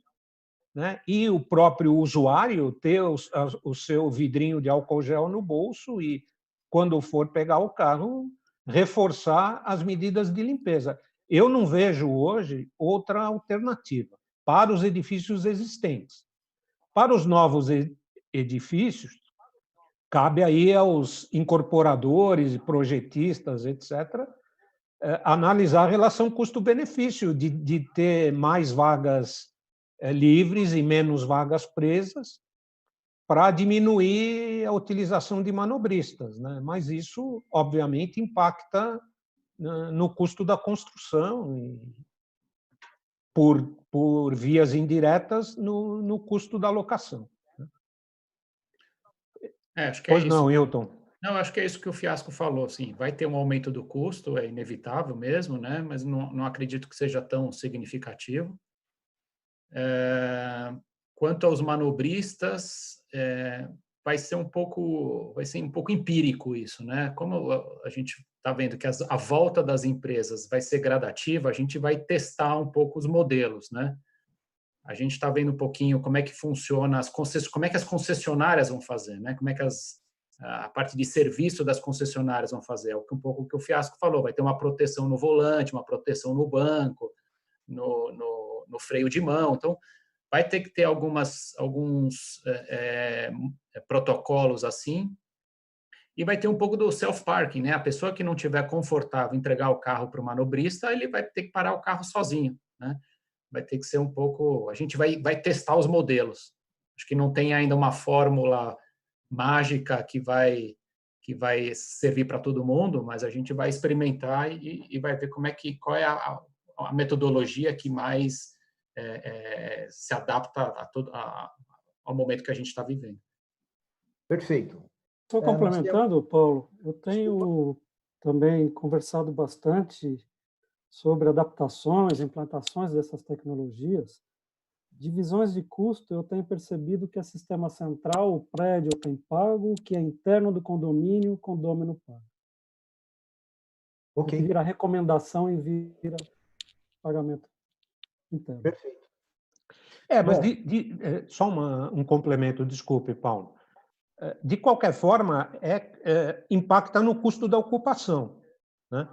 né? E o próprio usuário ter o seu vidrinho de álcool gel no bolso e, quando for pegar o carro, reforçar as medidas de limpeza. Eu não vejo hoje outra alternativa para os edifícios existentes. Para os novos edifícios, cabe aí aos incorporadores, projetistas, etc., analisar a relação custo-benefício de ter mais vagas livres e menos vagas presas para diminuir a utilização de manobristas, né? Mas isso, obviamente, impacta no custo da construção e, por vias indiretas, no custo da locação. Acho que é Pois isso. não, Hilton? Não, acho que é isso que o Fiasco falou, assim, vai ter um aumento do custo, é inevitável mesmo, né? Mas não acredito que seja tão significativo. Quanto aos manobristas, vai ser um pouco empírico isso, né? Como a gente está vendo que a volta das empresas vai ser gradativa, a gente vai testar um pouco os modelos, né? A gente está vendo um pouquinho como é que funciona como é que as concessionárias vão fazer, né? Como é que a parte de serviço das concessionárias vão fazer. É um pouco o que o Fiasco falou, vai ter uma proteção no volante, uma proteção no banco, no freio de mão. Então, vai ter que ter alguns protocolos assim, e vai ter um pouco do self-parking, né? A pessoa que não tiver confortável em entregar o carro para o manobrista, ele vai ter que parar o carro sozinho, né? Vai ter que ser um pouco... A gente vai testar os modelos. Acho que não tem ainda uma fórmula mágica que vai servir para todo mundo, mas a gente vai experimentar e vai ver qual é a metodologia que mais se adapta ao momento que a gente está vivendo. Perfeito. Só complementando, Paulo, eu tenho também conversado bastante sobre adaptações, implantações dessas tecnologias. Divisões de custo, eu tenho percebido que é sistema central, o prédio tem pago, o que é interno do condomínio, o condomínio paga. Ok. Vira recomendação e vira pagamento interno. Perfeito. Mas só um complemento, desculpe, Paulo. De qualquer forma, impacta no custo da ocupação, né?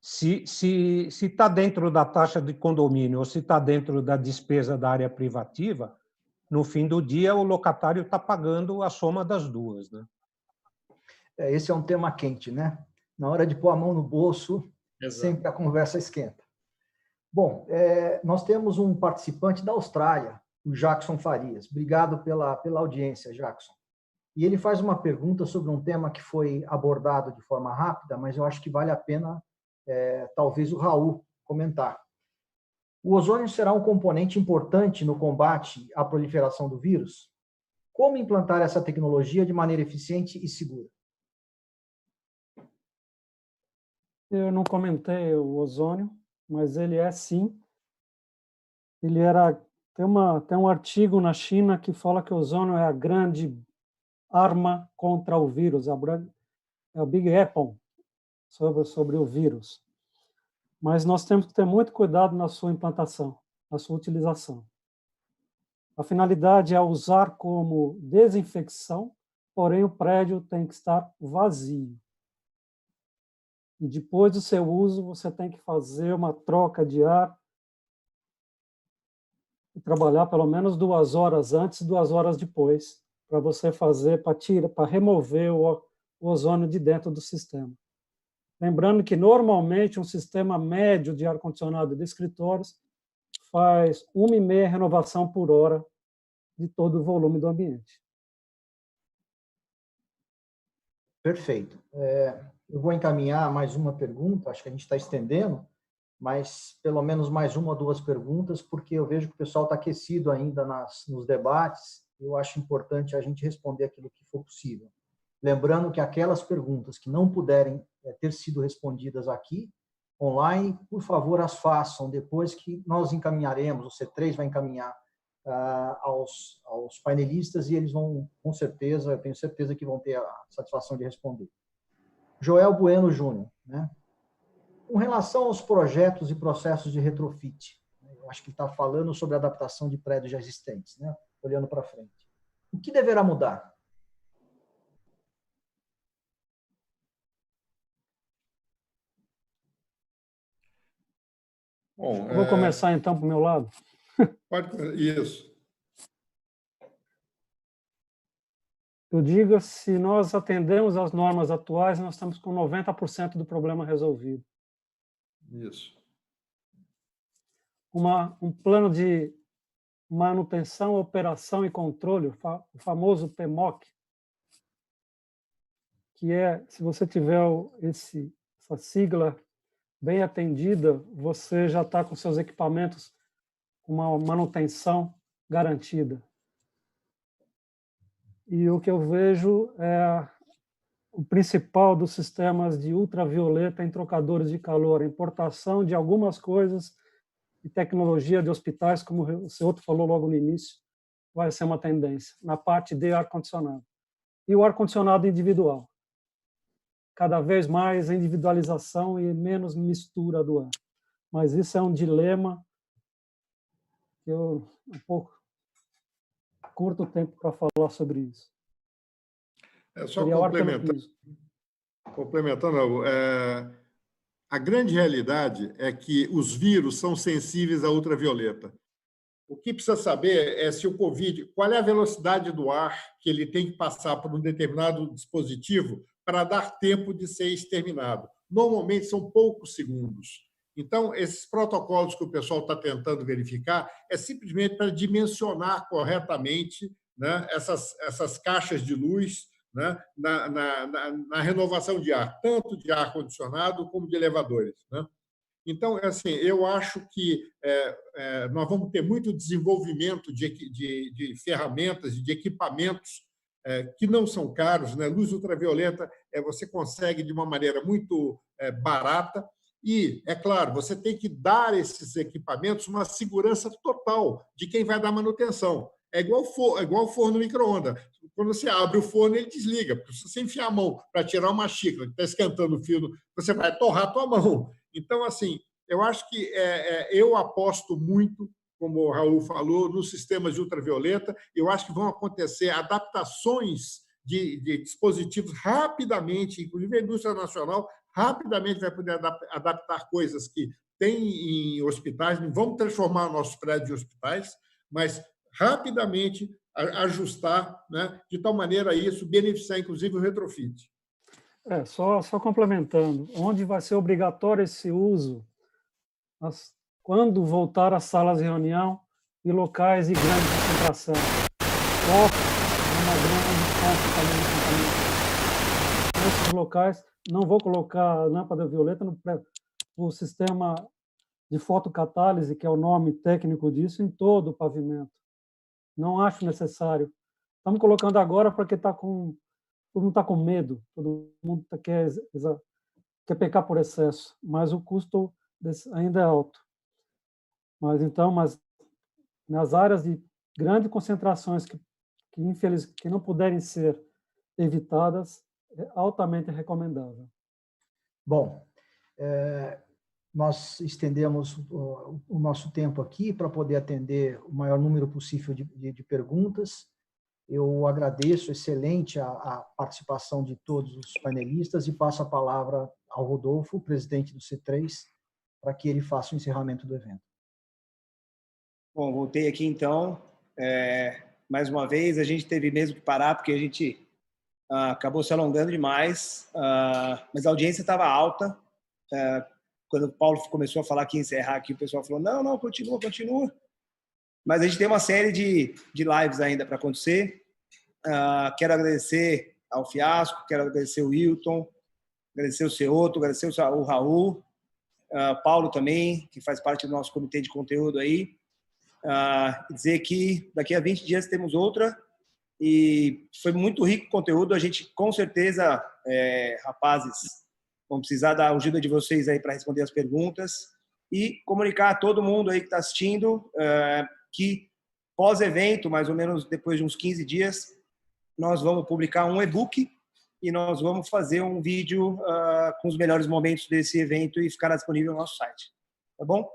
Se está dentro da taxa de condomínio ou se está dentro da despesa da área privativa, no fim do dia o locatário está pagando a soma das duas, né? Esse é um tema quente, né? Na hora de pôr a mão no bolso, Exato. Sempre a conversa esquenta. Bom, nós temos um participante da Austrália, o Jackson Farias. Obrigado pela audiência, Jackson. E ele faz uma pergunta sobre um tema que foi abordado de forma rápida, mas eu acho que vale a pena, talvez, o Raul comentar. O ozônio será um componente importante no combate à proliferação do vírus? Como implantar essa tecnologia de maneira eficiente e segura? Eu não comentei o ozônio, mas ele é sim. Tem um artigo na China que fala que o ozônio é a grande arma contra o vírus, é o Big Weapon sobre o vírus. Mas nós temos que ter muito cuidado na sua implantação, na sua utilização. A finalidade é usar como desinfecção, porém o prédio tem que estar vazio. E depois do seu uso, você tem que fazer uma troca de ar e trabalhar pelo menos 2 horas antes e 2 horas depois, para você fazer, para remover o ozônio de dentro do sistema. Lembrando que, normalmente, um sistema médio de ar-condicionado de escritórios faz 1,5 renovação por hora de todo o volume do ambiente. Perfeito. Eu vou encaminhar mais uma pergunta, acho que a gente está estendendo, mas pelo menos mais uma ou duas perguntas, porque eu vejo que o pessoal está aquecido ainda nos debates, eu acho importante a gente responder aquilo que for possível. Lembrando que aquelas perguntas que não puderem ter sido respondidas aqui, online, por favor, as façam depois que nós encaminharemos, o C3 vai encaminhar aos painelistas e eles vão, com certeza, eu tenho certeza que vão ter a satisfação de responder. Joel Bueno Júnior, né? Com relação aos projetos e processos de retrofit, eu acho que está falando sobre a adaptação de prédios já existentes, né? Olhando para frente. O que deverá mudar? Bom, Eu vou começar, então, para o meu lado. Isso. Eu digo, se nós atendemos às normas atuais, nós estamos com 90% do problema resolvido. Isso. Um plano de manutenção, operação e controle, o famoso PMOC, que se você tiver essa sigla bem atendida, você já está com seus equipamentos com uma manutenção garantida. E o que eu vejo é o principal dos sistemas de ultravioleta em trocadores de calor, a importação de algumas coisas e tecnologia de hospitais, como o seu outro falou logo no início, vai ser uma tendência, na parte de ar-condicionado. E o ar-condicionado individual. Cada vez mais individualização e menos mistura do ar. Mas isso é um dilema que eu um pouco curto tempo para falar sobre isso. Só complementando, a grande realidade é que os vírus são sensíveis à ultravioleta. O que precisa saber é se o COVID, qual é a velocidade do ar que ele tem que passar por um determinado dispositivo para dar tempo de ser exterminado. Normalmente são poucos segundos. Então, esses protocolos que o pessoal está tentando verificar é simplesmente para dimensionar corretamente, né, essas caixas de luz, né, na renovação de ar, tanto de ar-condicionado como de elevadores, né? Então, assim, eu acho que nós vamos ter muito desenvolvimento de ferramentas e de equipamentos que não são caros, né? Luz ultravioleta você consegue de uma maneira muito barata e, é claro, você tem que dar a esses equipamentos uma segurança total de quem vai dar manutenção. É igual forno micro-ondas. Quando você abre o forno, ele desliga. Porque se você enfiar a mão para tirar uma xícara que está esquentando o fio, você vai torrar a tua mão. Então, assim, eu acho que eu aposto muito, como o Raul falou, nos sistemas de ultravioleta. Eu acho que vão acontecer adaptações de dispositivos rapidamente, inclusive a indústria nacional rapidamente vai poder adaptar coisas que tem em hospitais. Não vamos transformar nossos prédios em hospitais, mas rapidamente ajustar, né, de tal maneira a isso beneficiar, inclusive, o retrofit. Só complementando, onde vai ser obrigatório esse uso? Quando voltar às salas de reunião e locais de grande concentração. Uma grande concentração. Nesses locais, não vou colocar lâmpada violeta no sistema de fotocatálise, que é o nome técnico disso, em todo o pavimento. Não acho necessário. Estamos colocando agora porque todo mundo está com medo, todo mundo quer pecar por excesso, mas o custo ainda é alto. Mas nas áreas de grandes concentrações que não puderem ser evitadas, é altamente recomendável. Bom, nós estendemos o nosso tempo aqui para poder atender o maior número possível de perguntas. Eu agradeço, excelente a participação de todos os painelistas e passo a palavra ao Rodolfo, presidente do C3, para que ele faça o encerramento do evento. Bom, voltei aqui então. Mais uma vez, a gente teve mesmo que parar porque a gente acabou se alongando demais, mas a audiência estava alta. Quando o Paulo começou a falar que ia encerrar aqui, o pessoal falou, não, continua. Mas a gente tem uma série de lives ainda para acontecer. Quero agradecer ao Fiasco, quero agradecer o Wilton, agradecer o Ceoto, agradecer o Raul, Paulo também, que faz parte do nosso comitê de conteúdo aí. Dizer que daqui a 20 dias temos outra, e foi muito rico o conteúdo. A gente, com certeza, rapazes, vamos precisar da ajuda de vocês aí para responder as perguntas e comunicar a todo mundo aí que está assistindo que pós-evento, mais ou menos depois de uns 15 dias, nós vamos publicar um e-book e nós vamos fazer um vídeo com os melhores momentos desse evento e ficará disponível no nosso site. Tá bom?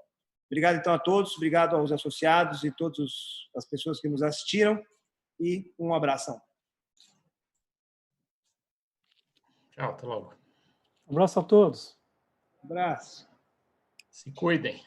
Obrigado, então, a todos. Obrigado aos associados e todas as pessoas que nos assistiram. E um abração. Tchau, até logo. Um abraço a todos. Abraço. Se cuidem.